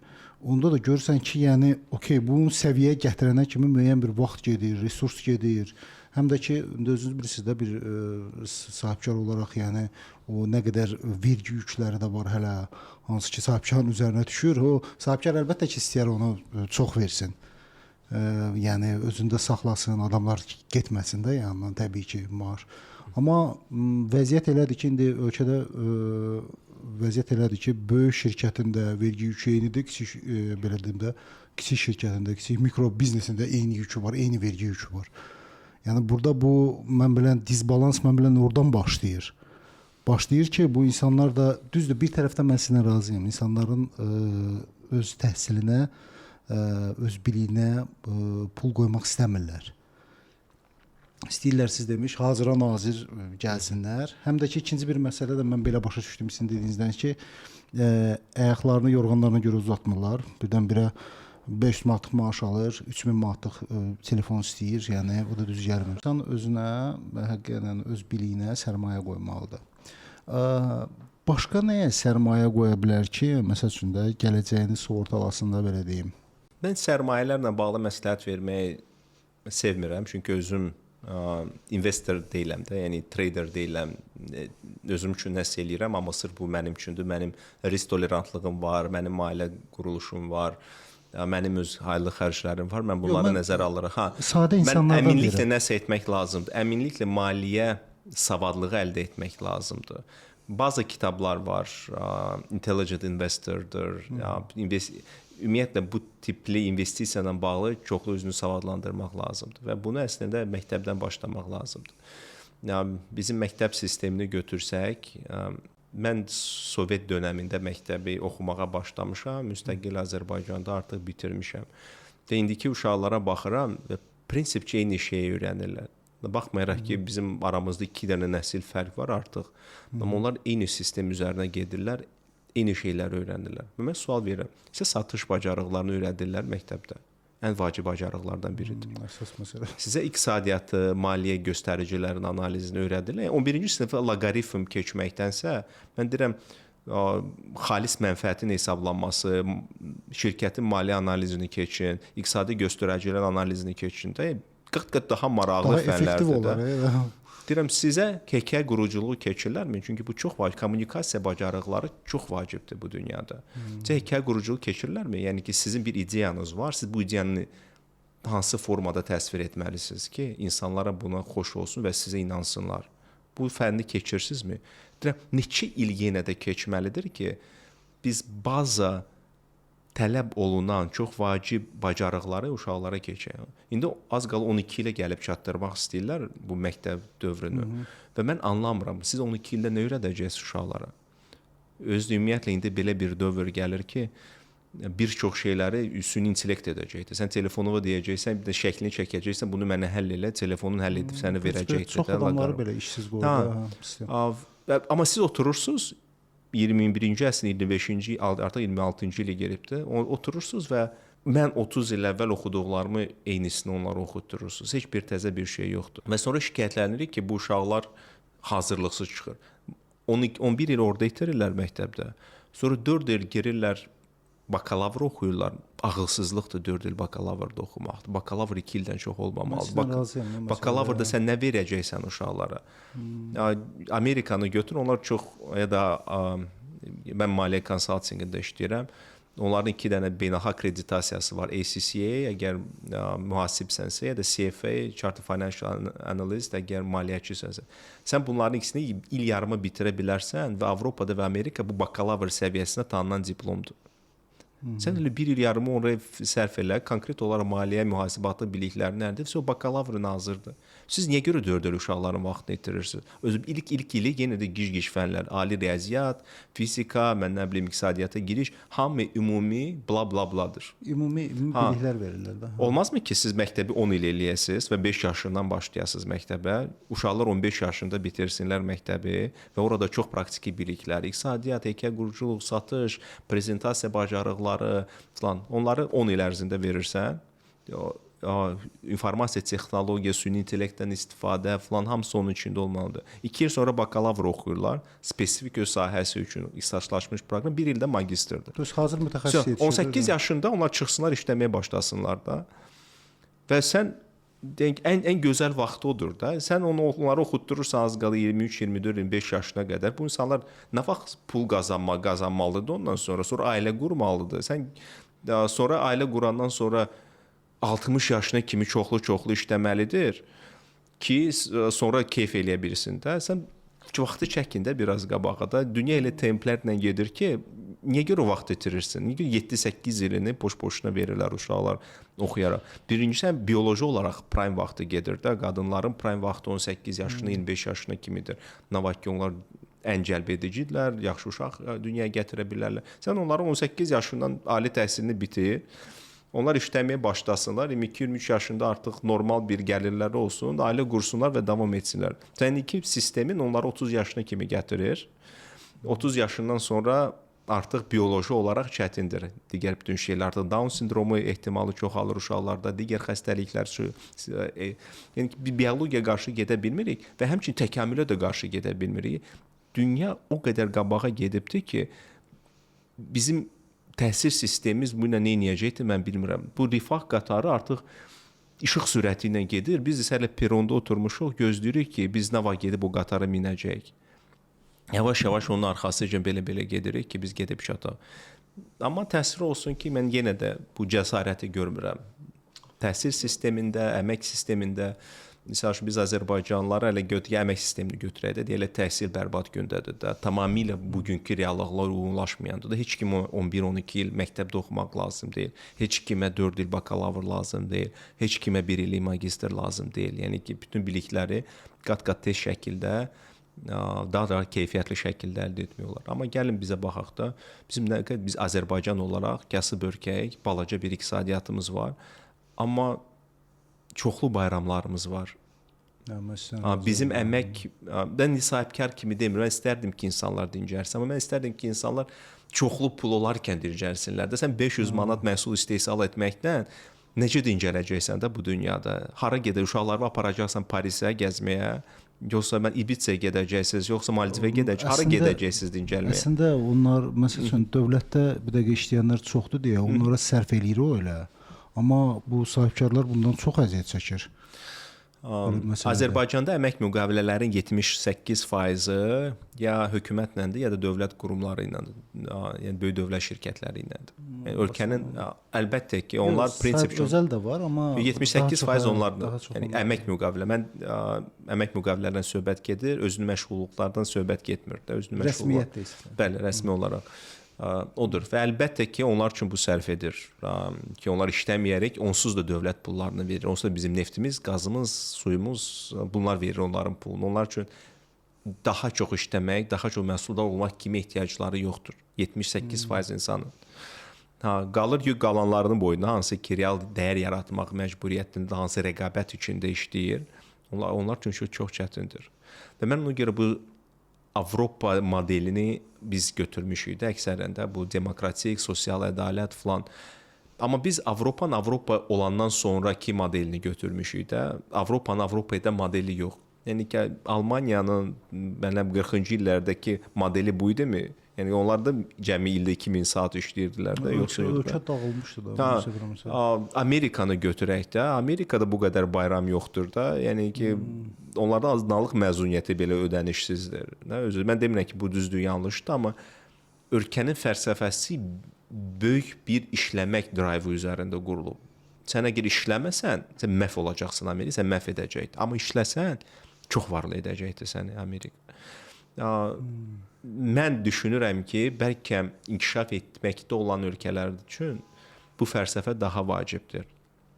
onda da görürsən ki, yəni okey, bu səviyyəyə gətirənə kimi müəyyən bir vaxt gedir, resurs gedir. Həm də ki, özünüz bilirsiniz də bir sahibkar olaraq, yəni o nə qədər vergi yükləri də var hələ, hansı ki, sahibkarın üzərinə düşür. O sahibkar əlbəttə ki, istəyər onu çox versin. Yəni özündə saxlasın, adamlar getməsin də yanından, təbii ki, maaş. Amma vəziyyət elədir ki, indi ölkədə vəziyyət elədir ki, böyük şirkətin də vergi yükü eynidir, kiçik belə deyim də, kiçik şirkətində, kiçik mikro biznesində eyni yükü var, eyni vergi yükü var. Yəni burada bu mən bilən disbalans mən bilən oradan başlayır. Başlayır ki, bu insanlar da düzdür, bir tərəfdən mən sizinlə razıyam. İnsanların öz təhsilinə, öz biliyinə pul qoymaq istəmirlər. İstəyirlər, siz demiş, hazıra nazir gəlsinlər. Həm də ki, ikinci bir məsələ də mən belə başa düşdüm sizin dediyinizdən ki, ayaqlarını yorğanlarına görə uzatmırlar. Birdən-birə 500 manatlıq maaş alır, 3000 manatlıq telefon istəyir, yəni o da düz gəlmir. İnsan özünə və həqiqətən öz biliyinə sərmayə qoymalıdır. Başqa nəyə sərmayə qoya bilər ki, məsəl üçün də gələcəyini sığortalasın da belə deyim. Mən sərmayələrlə bağlı məsləhət verməyi sevmirəm, çünki özüm investor deyiləm də, yəni trader deyiləm. Özüm üçün nəsə eləyirəm, amma sırf bu mənim üçündür. Mənim risk tolerantlığım var, mənim ailə quruluşum var, mənim öz aylıq xərclərim var. Mən bunları nəzərə alırıq. Sadə insanlardan mən əminliklə nəsə etmək lazımdır. Əminliklə maliyyə savadlığı əldə etmək lazımdır. Bazı kitablar var, Intelligent Investor'dır, ümumiyyətlə bu tipli investisiya ilə bağlı çoxlu özünü savadlandırmaq lazımdır və bunu əslində məktəbdən başlamaq lazımdır. Yəni bizim məktəb sistemini götürsək, mən Sovet dövründə məktəbi oxumağa başlamışam, müstəqil Azərbaycanda artıq bitirmişəm. Və indiki uşaqlara baxıram və prinsipcə eyni şeyi öyrənirlər. Baxmayaraq ki, bizim aramızda 2 dənə nəsil fərq var artıq. Amma onlar eyni sistem üzərinə gedirlər, eyni şeyləri öyrənirlər. Mən sual verirəm. Sizə satış bacarıqlarını öyrədirlər məktəbdə. Ən vacib bacarıqlardan biridir. Əsas məsələ. Sizə iqtisadiyyatı, maliyyə göstəricilərinin analizini öyrədirlər. 11-ci sinifə loqaritm keçməkdənsə, mən deyirəm, xalis mənfəətin hesablanması, şirkətin maliyyə analizini keçin, iqtisadi göstəricilər analizini keçin. 40 qat daha maraqlı fənlərdir də. Deyirəm, sizə hekayə quruculuğu keçirlərmi? Çünki bu çox vacib, kommunikasiya bacarıqları çox vacibdir bu dünyada. Sizə hekayə quruculuğu keçirlərmi? Yəni ki, sizin bir ideyanız var, siz bu ideyanı hansı formada təsvir etməlisiniz ki, insanlara buna xoş olsun və sizə inansınlar. Bu fənni keçirsinizmi? Deyirəm, neçə il yenə də keçməlidir ki, biz bazı tələb olunan çox vacib bacarıqları uşaqlara keçək. İndi az qala 12 ilə gəlib çatdırmaq istəyirlər bu məktəb dövrünü. Və mən anlamıram, siz 12 ildə nə öyrədəcəksiniz uşaqlara? Özü ümumiyyətlə indi belə bir dövr gəlir ki, bir çox şeyləri süni intellekt edəcəkdir. Sən telefonuna deyəcəksən, bir də şəklini çəkəcəksən, bunu mənə həll elə, telefonun həll edib səni verəcəkdir. Çox adamları belə işsiz qoyur. Amma siz oturursunuz, 21-ci əsrin 25-ci, artıq 26-cı ilə gəlibdir. Oturursunuz və mən 30 il əvvəl oxuduqlarımı eynisini onlara oxutdurursunuz. Heç bir təzə bir şey yoxdur. Və sonra şikayətlənirik ki, bu uşaqlar hazırlıqsız çıxır. 11 il orada itirirlər məktəbdə. Sonra 4 il girirlər, bakalavr oxuyurlar. Ağılsızlıqdır 4 il bakalavrda oxumaqdır. Bakalavr 2 ildən çox olmamalıdır. Bakalavrda sən nə verəcəksən uşaqlara? Amerikanı götür, onlar çox, ya da mən maliyyə konsaltinqində işləyirəm. Onların 2 dənə beynəlxalq akreditasiyası var. ACCA əgər mühasibsənsə, ya da CFA Chartered Financial Analyst əgər maliyyəçisənsə. Sən bunların ikisini il yarımı bitirə bilərsən və Avropada və Amerika bu bakalavr səviyyəsinə tanınan diplomdur. Sən elə 1 il yarımı oraya sərf elə, konkret olaraq maliyyə, mühasibatı bilikləri nədir? O bakalavrın hazırdır. Siz niyə görə 4 il uşaqların vaxtını itirirsiniz? Özü ilk ili yenə də gic fənlər, ali riyaziyyat, fizika, mən nə bilim iqtisadiyyata giriş, hamı ümumi bla bla bladır. Ümumi biliklər verirlər də. Olmazmı ki siz məktəbi 10 il eləyəsiniz və 5 yaşından başlayasınız məktəbə? Uşaqlar 15 yaşında bitirsinlər məktəbi və orada çox praktiki biliklər, iqtisadiyyat, heykəlquruluq, satış, prezentasiya bacarıqları falan, onları 10 il ərzində verirsən, informasiya texnologiya, süni intellektdən istifadə falan hamısı onun içində olmalıdır. 2 il sonra bakalavr oxuyurlar, spesifik öz sahəsi üçün ixtisaslaşmış proqram, 1 ildə magistrdir. Düz hazır mütəxəssis yetişir. 18 yaşında onlar çıxsınlar, işləməyə başlasınlar da. Və sən ən gözəl vaxt odur da. Sən onları oxutdurursan az qala 23, 24, 25 yaşına qədər. Bu insanlar nə vaxt pul qazanmalıdır ondan sonra ailə qurmalıdır. Sən sonra ailə qurandan sonra 60 yaşına kimi çoxlu işləməlidir ki, sonra keyf eləyə bilsin də. Sən vaxtı çəkində biraz qabağa da. Dünya elə templərlə gedir ki, niyə görə vaxt itirirsən? Niyə görə 7-8 ilini boş-boşuna verirlər uşaqlar oxuyaraq? Birincisi, bioloji olaraq prime vaxtı gedir də. Qadınların prime vaxtı 18 yaşına, 25 yaşına kimidir. Nə vaxt ki, onlar ən cəlb edicidirlər, yaxşı uşaq dünyaya gətirə bilərlər. Sən onların 18 yaşından ali təhsilini bitir, onlar işləməyə başlasınlar, 22-23 yaşında artıq normal bir gəlirləri olsun, ailə qursunlar və davam etsinlər. Təbii sistemin onları 30 yaşına kimi gətirir. 30 yaşından sonra artıq bioloji olaraq çətindir. Digər bütün şeylər, artıq Down sindromu ehtimalı çoxalır uşaqlarda, digər xəstəliklər, yəni biologiyaya qarşı gedə bilmirik və həmçinin təkamülə də qarşı gedə bilmirik. Dünya o qədər qabağa gedibdir ki, bizim təhsil sistemimiz bu ilə nə edəcəkdir, mən bilmirəm. Bu rifah qatarı artıq işıq sürəti ilə gedir. Biz isə hələ peronda oturmuşuq, gözləyirik ki, biz nə vaxt gedib o qatara minəcəyik. Yavaş-yavaş onun arxasıca belə gedirik ki, biz gedib çataq. Amma təəssüf olsun ki, mən yenə də bu cəsarəti görmürəm. Təhsil sistemində, əmək sistemində, məsəl üçün biz Azərbaycanlıları hələ əmək sistemini götürək də, deyələ təhsil bərbad gündədir də. Tamamilə bugünkü reallıqlar uyğunlaşmayandır da. Heç kimə 11-12 il məktəbdə oxumaq lazım deyil. Heç kimə 4 il bakalavr lazım deyil. Heç kimə 1 illik magistr lazım deyil. Yəni ki, bütün bilikləri qat-qat tez şəkildə, daha keyfiyyətli şəkildə əldə etmək olar. Amma gəlin bizə baxaq da, biz Azərbaycan olaraq kasıb ölkəyik, balaca bir iqtisadiyyatımız var. Amma çoxlu bayramlarımız var. Bizim əmək, mən sahibkar kimi demirəm, mən istərdim ki, insanlar dincəlsin, amma mən istərdim ki, insanlar çoxlu pul olarkən dincəlsinlər də. Sən 500 manat məhsul istehsal etməkdən necə dincələcəksən də bu dünyada? Hara gedir, uşaqları aparacaqsan Parisə gəzməyə, yoxsa mən İbitsəyə gedəcəksiniz, yoxsa Maldivə gedəcəksiniz, hara gedəcəksiniz dincəlməyə? Əslində onlar, məsəl üçün, dövlətdə bir dəqiqə işləyənlər çoxdur deyə, onlara sərf eləyir o elə. Amma bu sahibkarlar bundan çox əziyyət çəkir. Azərbaycanda əmək müqavilələrinin 78%-i ya hökumətlədir, ya da dövlət qurumları iləndir. Yəni böyük dövlət şirkətləri iləndir. Yəni ölkənin əlbəttə ki, onlar prinsip özəl də var, amma 78% onlardır. Yəni əmək müqavilə. Mən əmək müqavilələrindən söhbət gedir, özünü məşğulluqlardan söhbət getmir də, özünü rəsmiyyətdə istəyir. Bəli, rəsmi olaraq. Odur və əlbəttə ki, onlar üçün bu sərf edir ki, onlar işləməyərək onsuz da dövlət pullarını verir. Onsuz da bizim neftimiz, qazımız, suyumuz, bunlar verir onların pulunu. Onlar üçün daha çox işləmək, daha çox məhsuldar olmaq kimi ehtiyacları yoxdur. 78% insanın. Qalır yük qalanlarının boyunda hansı ki, real dəyər yaratmaq məcburiyyətində, hansı rəqabət içində işləyir. Onlar üçün çox çətindir. Və mən ona görə bu Avropa modelini biz götürmüşük də əksərəndə, bu demokratik, sosial ədalət falan. Amma biz Avropa olandan sonraki modelini götürmüşük də. Avropa'da modeli yox. Yəni ki, Almaniyanın mənəm 40-cı illərdəki modeli bu idi mi? Yəni onlar da cəmi ildə 2000 saat işləyirdilər də, yoxsa yox. Ölkə dağılmışdı da. Amerikanı götürək də. Amerikada bu qədər bayram yoxdur da. Yəni ki, onlarda azınlıq məzuniyyəti belə ödənişsizdir. Mən demirəm ki, bu düzdür, yanlışdır, amma ölkənin fəlsəfəsi böyük bir işləmək drive üzərində qurulub. Sən əgər işləməsən, sən məhv olacaqsan Amerika, sən məhv edəcəkdir. Amma işləsən, çox varlı edəcəkdir səni Amerika. Mən düşünürəm ki, bəlkə inkişaf etməkdə olan ölkələr üçün bu fəlsəfə daha vacibdir.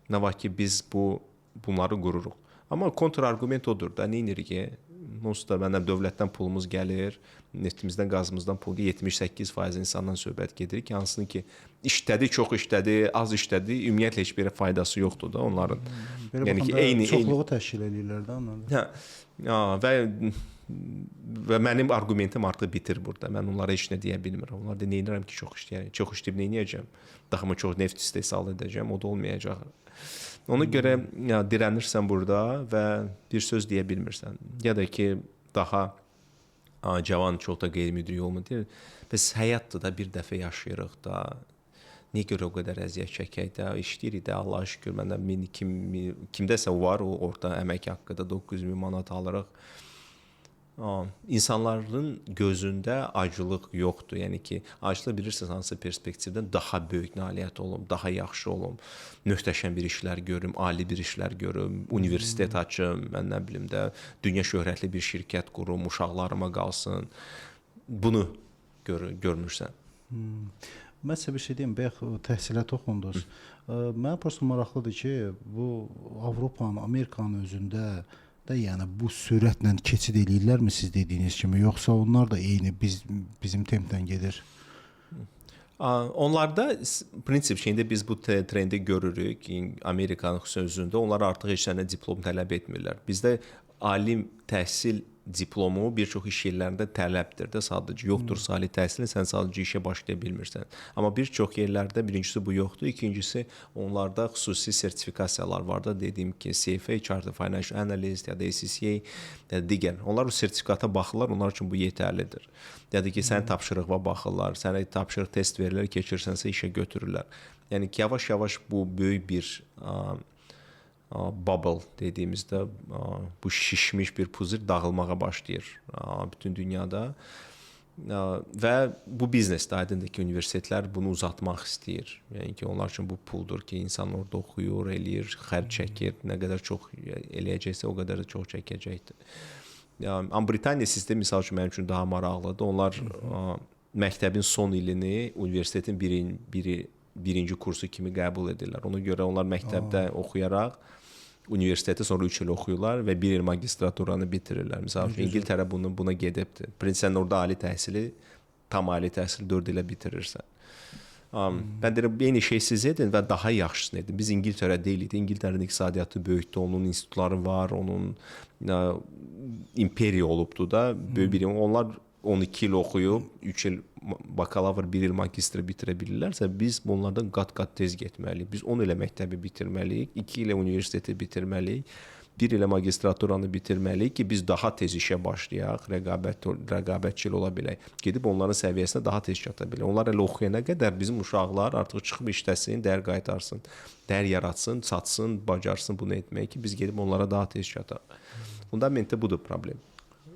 Nə vaxt ki biz bunları qururuq. Amma kontrargument odur da, nə edirik ki, onsuz da məndən dövlətdən pulumuz gəlir, neftimizdən, qazımızdan pul 78% insandan söhbət gedir ki, hansını ki işlədi, çox işlədi, az işlədi, ümumiyyətlə heç bir faydası yoxdur da onların. Yəni ki, eyni çoxluğu təşkil edirlər də onları. Və mənim argumentim artıq bitir burada. Mən onlara heç nə deyə bilmirəm. Onlar da neynirəm ki, çox işləyirəm. Çox işləyib neynəyəcəm? Daha mı çox neft istehsal edəcəm? O da olmayacaq. Ona görə dirənirsən burada və bir söz deyə bilmirsən. Ya da ki, daha cavan, çox da qeyri-müdrik olmadı. Biz həyatda da bir dəfə yaşayırıq da. Niyə görə o qədər əziyyət çəkək də, işləyirik də, Allaha şükür. Məndə kimdəsə var, o orta əmək haqqı da 900.000 manat alırıq. İnsanların gözündə acılıq yoxdur. Yəni ki, acılıq bilirsiniz hansı perspektivdən daha böyük nailiyyət olum, daha yaxşı olum, möhtəşəm bir işlər görüm, ali bir işlər görüm, universitet açım, mən nə bilim də, dünya şöhrətli bir şirkət qurum, uşaqlarıma qalsın. Bunu görmürsən. Mən sizə bir şey deyim, bayaq təhsilə toxundunuz. Mənə prosta maraqlıdır ki, bu Avropanın, Amerikanın özündə da yəni bu sürətlə keçid eləyirlərmi siz dediyiniz kimi, yoxsa onlar da eyni bizim tempdən gedir? Onlarda prinsip şeyində biz bu trendi görürük. Amerikanın xüsusilə onlar artıq heç nə diplom tələb etmirlər. Bizdə ali təhsil diplomu bir çox iş yerlərində tələbdir də, sadəcə yoxdur ali təhsil, sən sadəcə işə başlaya bilmirsən. Amma bir çox yerlərdə birincisi bu yoxdur, ikincisi onlarda xüsusi sertifikasiyalar var da, dediyim ki, CFA, Chartered Financial Analyst ya da ACCA, ya da digər. Onlar o sertifikata baxırlar, onlar üçün bu yetərlidir. Ya da ki, sən tapşırığa baxırlar, sənə tapşırıq test verirlər, keçirsənsə işə götürürlər. Yəni ki, yavaş-yavaş bu böyük bir bubble dediyimizdə bu şişmiş bir puzir dağılmağa başlayır bütün dünyada və bu biznesdə aydındır ki, universitetlər bunu uzatmaq istəyir. Yəni ki, onlar üçün bu puldur ki, insan orada oxuyur, eləyir, xərc çəkir, nə qədər çox eləyəcəksə o qədər də çox çəkəcəkdir. Amma Britaniya sistemi misal üçün mənim üçün daha maraqlıdır. Onlar məktəbin son ilini universitetin birinci kursu kimi qəbul edirlər. Ona görə onlar məktəbdə oxuyaraq universiteti sonra 3 il oxuyurlar və 1 il magistraturanı bitirirlər. Məsələn, İngiltərə buna gedibdir. Sən orada ali təhsili, tam ali təhsili 4 ilə bitirirsən. Mən deyirəm, eyni şey siz edin və daha yaxşısını edin. Biz İngiltərə deyilik. İngiltərənin iqtisadiyyatı böyükdür, onun institutları var, onun imperiya olubdur da. Onlar 12 il oxuyub, 3 il bakalavr, 1 il magistri bitirə bilirlərsə, biz bunlardan qat-qat tez getməliyik. Biz 10 ilə məktəbi bitirməliyik, 2 ilə universiteti bitirməliyik, 1 ilə magistraturanı bitirməliyik ki, biz daha tez işə başlayaq, rəqabətçil ola bilək. Gedib onların səviyyəsinə daha tez çata bilək. Onlar elə oxuyana qədər bizim uşaqlar artıq çıxıb işləsin, dəyər qaytarsın, dəyər yaratsın, satsın, bacarsın bunu etmək ki, biz gedib onlara daha tez çataq. Fundamentdə budur problem.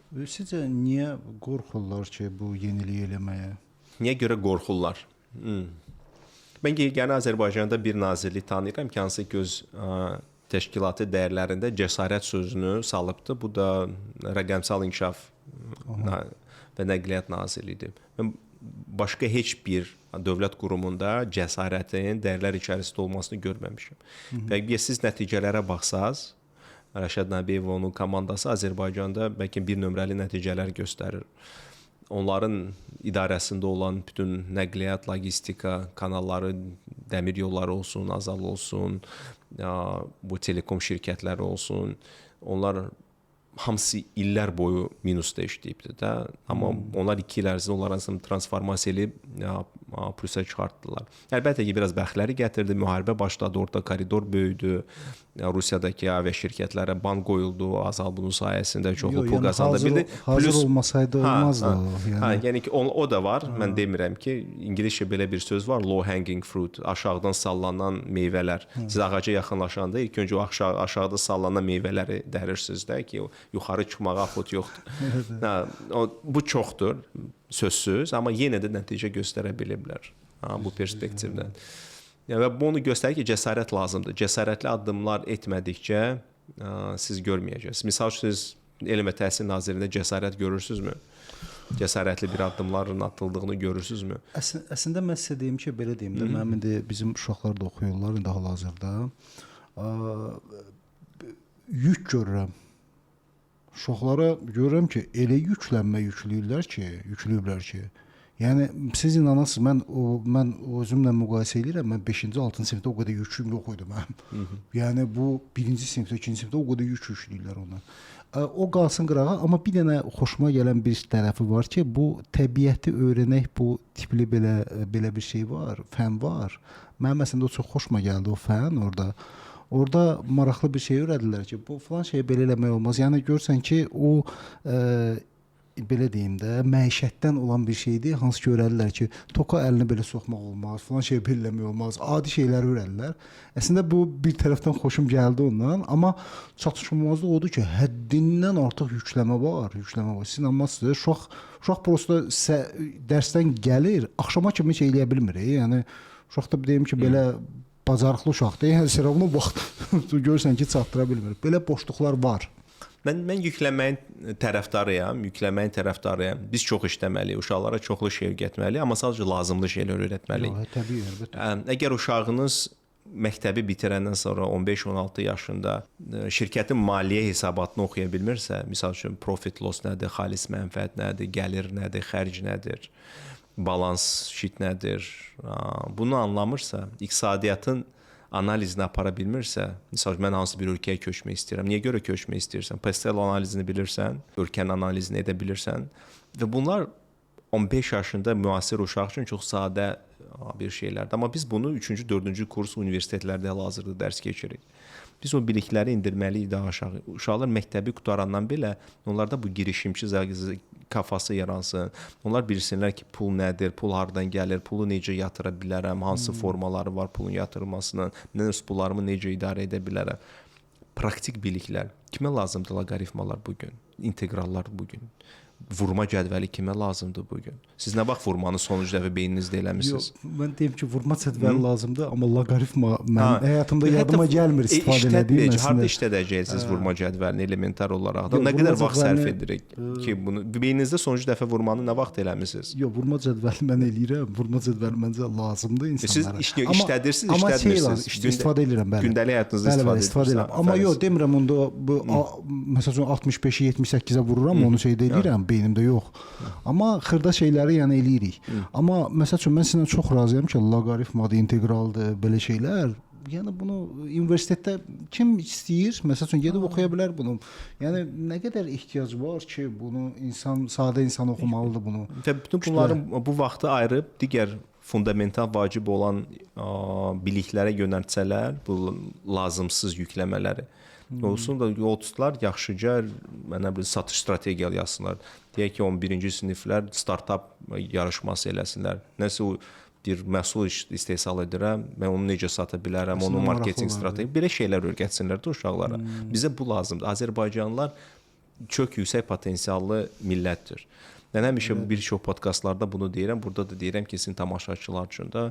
Sizcə niyə qorxurlar ki, bu yeniliyi eləməyə? Niyə görə qorxurlar? Mən yəni Azərbaycanda bir nazirlik tanıyıram ki, hansı göz təşkilatı dəyərlərində cəsarət sözünü salıbdır. Bu da rəqəmsal inkişaf və nəqliyyat nazirliyidir. Mən başqa heç bir dövlət qurumunda cəsarətin dəyərlər içərisində olmasını görməmişəm. Və siz nəticələrə baxsaz, Rəşad Nəbiyev və onun komandası Azərbaycanda bəlkə bir nömrəli nəticələr göstərir. Onların idarəsində olan bütün nəqliyyat, logistika kanalları, dəmir yolları olsun, Azal olsun, bu telekom şirkətləri olsun, onlar hamısı illər boyu minusda işləyibdir də. Amma onlar 2 il ərzində onlar arasında transformasiya edib plusa çıxartdılar. Əlbəttə ki, biraz bəxtləri gətirdi, müharibə başladı, orta koridor böyüdü, Rusiyadakı avia şirkətlərə ban qoyuldu, Azal bunun sayəsində çoxlu pul qazandı bildi. Hazır olmasaydı olmazdı. Yəni ki, o da var. Mən demirəm ki, İngiliscə belə bir söz var, low hanging fruit, aşağıdan sallanan meyvələr. Siz ağaca yaxınlaşanda ilk öncə o aşağıda sallanan meyvələri dərirsiniz də ki, yuxarı çıxmağa xot yoxdur. Bu çoxdur, sözsüz, amma yenə də nəticə göstərə biliblər. bu perspektivdən. Və bunu göstərir ki, cəsarət lazımdır. Cəsarətli addımlar etmədikcə siz görməyəcəksiniz. Misal siz Elm və Təhsil Nazirliyində cəsarət görürsünüzmü? Cəsarətli bir addımların atıldığını görürsünüzmü? Əslində mən sizə deyim ki, belə deyim də, mənim indi bizim uşaqlar da oxuyurlar indi hal-hazırda. Yük görürəm. Uşaqlara görürəm ki, elə yükləyiblər ki, yəni siz inanasınız, mən özümlə müqayisə edirəm. Mən 5-ci, 6-cı sinifdə o qədər yüküm yox idi mənim. Yəni bu 1-ci sinifdə, 2-ci sinifdə o qədər yük yükləyirlər ona. O qalsın qırağa, amma bir dənə xoşuma gələn bir tərəfi var ki, bu təbiəti öyrənək, bu tipli belə bir şey var, fən var. Mənim əslində o çox xoşuma gəldi o fən orada. Orada maraqlı bir şey öyrədilər ki, bu falan şeyi belə eləmək olmaz. Yəni görsən ki, o belə deyim də, məişətdən olan bir şeydir. Hansı ki öyrədilər ki, toka əlini belə soxmaq olmaz, falan şey belə eləmək olmaz. Adi şeyləri öyrədilər. Əslində bu bir tərəfdən xoşum gəldi ondan, amma çatışmazlıq odur ki, həddindən artıq yükləmə var. Siz inanmazsınız, uşaq prosta dərsdən gəlir, axşama kimi heç eləyə bilmir. Yəni uşaq da deyim ki, belə bacarıqlı uşaqdır. Yəni sırağına vaxt görürsən ki, çatdıra bilmir. Belə boşluqlar var. Mən yükləməyin tərəfdarıyam. Biz çox işləməliyik, uşaqlara çoxlu şey öyrətməliyik, amma sadəcə lazımlı şeylər öyrətməliyik. Təbii, əlbəttə. Əgər uşağınız məktəbi bitirəndən sonra 15-16 yaşında şirkətin maliyyə hesabatını oxuya bilmirsə, misal üçün profit loss nədir, xalis mənfəət nədir, gəlir nədir, xərc nədir, balans şit nədir, bunu anlamırsa, iqtisadiyyatın analizini apara bilmirsə, misal mən hansı bir ölkəyə köçmək istəyirəm. Niyə görə köçmək istəyirsən? Pastel analizini bilirsən, ölkənin analizini edə bilirsən və bunlar 15 yaşında müasir uşaq üçün çox sadə bir şeylərdir. Amma biz bunu 3-cü, 4-cü kurs universitetlərdə hal-hazırda dərs keçirik. Biz o bilikləri indirməliyik daha aşağı. Uşaqlar məktəbi qutarandan belə onlarda bu girişimçi kafası yaransın. Onlar bilsinlər ki, pul nədir, pul hardan gəlir, pulu necə yatıra bilərəm, hansı formaları var pulun yatırılmasının, öz pullarımı necə idarə edə bilərəm. Praktik biliklər. Kimə lazımdır loqaritmalar bugün, inteqrallar bugün? Vurma cədvəli kimə lazımdır bugün? Siz nə vaxt vurmanı sonuncu dəfə beyninizdə eləmisiniz? Yox, mən deyim ki, vurma cədvəli lazımdır, amma loqaritma mənim həyatımda yadıma gəlmir istifadə edədiyim. Harda işlədəcəksiniz vurma cədvəlini elementar olaraq da? Nə qədər vaxt sərf edirik ki, bunu beyninizdə sonuncu dəfə vurmanı nə vaxt eləmisiniz? Yox, vurma cədvəli mən eləyirəm. Vurma cədvəli məncə lazımdır insanlara. Siz işlədirsiniz, işlətmirsiniz. İstifadə edirəm, bəli. Gündəlik həyatınızda istifadə edirəm. Amma yox, demirəm onda bu məsələn 65-i 78-ə vururam, onu şey edirəm, beynimdə yox. Amma xırda şeyləri yəni eləyirik. Amma məsəl üçün mən sizinlə çox razıyam ki, loqaritmadır, inteqraldır, belə şeylər. Yəni bunu universitetdə kim istəyir, məsəl üçün gedib oxuya bilər bunu. Yəni nə qədər ehtiyac var ki, bunu sadə insan oxumalıdır bunu. Və bütün bunların bu vaxtı ayırıb digər fundamental vacib olan biliklərə yönəltsələr, bu lazımsız yükləmələri olsun da yol tutlar, yaxşıca satış strategiyaları yazsınlar. Deyək ki, 11-ci siniflər startup yarışması eləsinlər. Nəsə bir məhsul istehsal edirəm, mən onu necə sata bilərəm, onun marketinq strategiyası, belə şeylər öyrətsinlər də uşaqlara. Bizə bu lazımdır. Azərbaycanlılar çox yüksək potensiallı millətdir. Mən həmişə bir çox podkastlarda bunu deyirəm, burada da deyirəm ki, sizin tamaşaçılar üçün də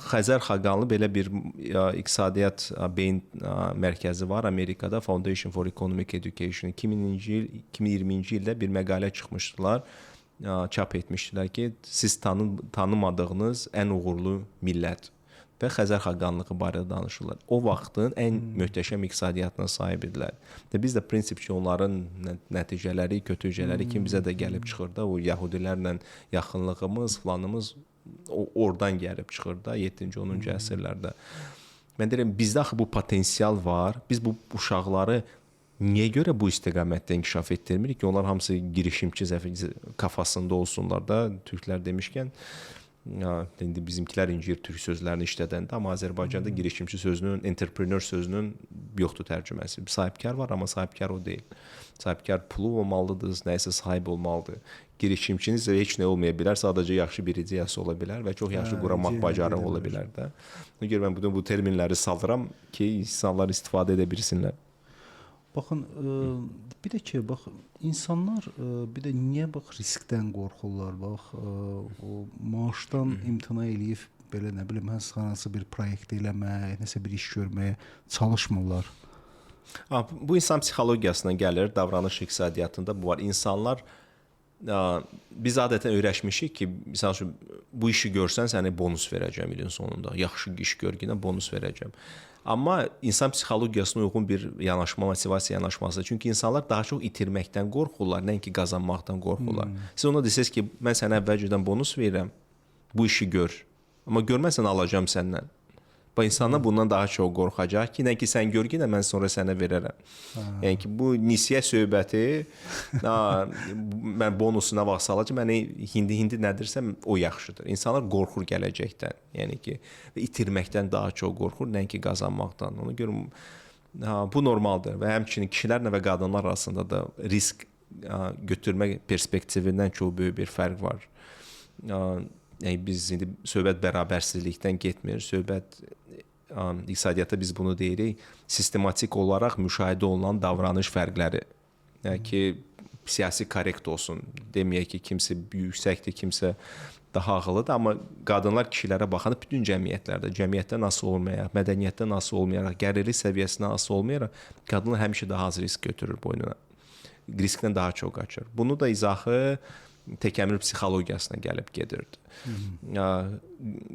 Xəzər Xaqanlı belə bir iqtisadiyyat beyin mərkəzi var Amerikada, Foundation for Economic Education. 2020-ci ildə bir məqalə çıxmışdılar, çap etmişdilər ki, siz tanımadığınız ən uğurlu millət və Xəzər Xaqanlığı barədə danışırlar. O vaxtın ən möhtəşəm iqtisadiyyatına sahib idilər. Və biz də prinsip ki, onların nəticələri, kötücələri kim bizə də gəlib çıxır da, o Yahudilərlə yaxınlığımız, filanımız oradan gəlib çıxır da 7-ci, 10-cu əsrlərdə. Mən deyirəm, bizdə axı bu potensial var. Biz bu uşaqları niyə görə bu istiqamətdə inkişaf etdirmirik ki, onlar hamısı girişimçi kafasında olsunlar da, türklər demişkən. İndi bizimkilər incir türk sözlərini işlədəndə, amma Azərbaycanda girişimçi sözünün, entrepreneur sözünün yoxdur tərcüməsi. Sahibkar var, amma sahibkar o deyil. Sahibkar pulu olmalıdır, nəyisə sahib olmalıdır. Girişimçiniz heç nə olmaya bilər, sadəcə yaxşı bir ideyası ola bilər və çox yaxşı quramaq bacarığı ola bilər də. Ona görə mən bu terminləri salıram ki, insanlar istifadə edə bilsinlər. Baxın, bir də ki, bax insanlar bir də niyə bax riskdən qorxurlar? Bax o maaşdan imtina eləyib belə nə bilim hansı bir proyekt eləmək, nəsə bir iş görməyə çalışmırlar. Bu insan psixologiyasına gəlir, davranış iqtisadiyyatında bu var. İnsanlar biz adətən öyrəşmişik ki, məsəl üçün bu işi görsən sənə bonus verəcəm ilin sonunda. Yaxşı iş görgünə bonus verəcəm. Amma insan psixologiyasına uyğun bir yanaşma, motivasiya yanaşması. Çünki insanlar daha çox itirməkdən qorxurlar, nəinki qazanmaqdan qorxurlar. Siz ona desəz ki, mən sənə əvvəlcədən bonus verirəm, bu işi gör. Amma görməsən alacağam səndən. Bu insanlar bundan daha çox qorxacaq ki, nə ki sən gör ki, mən sonra sənə verərəm. Yəni ki, bu nisiyə söhbəti, mən bonusuna vaxt salacağam, yəni hindi nədirsə o yaxşıdır. İnsanlar qorxur gələcəkdən. Yəni ki, itirməkdən daha çox qorxur, nəinki qazanmaqdan. Ona görə bu normaldır və həmçinin kişilərlə və qadınlar arasında da risk götürmək perspektivindən çox böyük bir fərq var. Yəni biz indi söhbət bərabərsizlikdən getmir, söhbət iqtisadiyyatda biz bunu deyirik, sistematik olaraq müşahidə olunan davranış fərqləri. Yəni ki, siyasi korrekt olsun, deməyək ki, kimsə yüksəkdir, kimsə daha ağıllıdır, amma qadınlar kişilərə baxanda bütün cəmiyyətdən asılı olmayaraq, mədəniyyətdən asılı olmayaraq, gəlirli səviyyəsindən asılı olmayaraq, qadınlar həmişə daha az risk götürür boynuna. Riskdən daha çox qaçır. Bunu da izahı təkamül psixologiyasına gəlib gedirdi.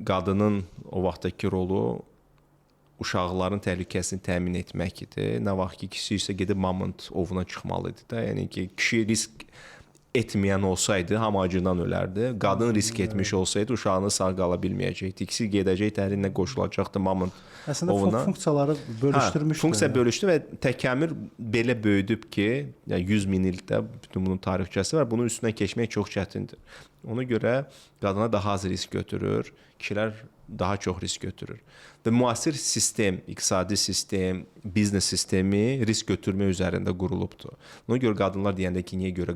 Qadının o vaxtdakı rolu uşaqların təhlükəsini təmin etmək idi. Nə vaxt ki, kişi isə gedib mamont ovuna çıxmalı idi da. Yəni ki, kişi risk etməyən olsaydı hamı acından ölərdi. Qadın risk etmiş olsaydı uşağını sağ qala bilməyəcəkdi. İkisi gedəcək dərinlə qoşulacaqdı mamont ovuna. Əslində funksiyaları bölüşdürmüşdü. Funksiya bölüşdü və təkamül belə böyüdüb ki, yəni 100 min ildə bütün bunun tarixçəsi var. Bunun üstündən keçmək çox çətindir. Ona görə qadına daha az risk götürür, kişilər daha çox risk götürür. Və müasir sistem, iqtisadi sistem, biznes sistemi risk götürmə üzərində qurulubdur. Ona görə qadınlar deyəndə ki, niyə görə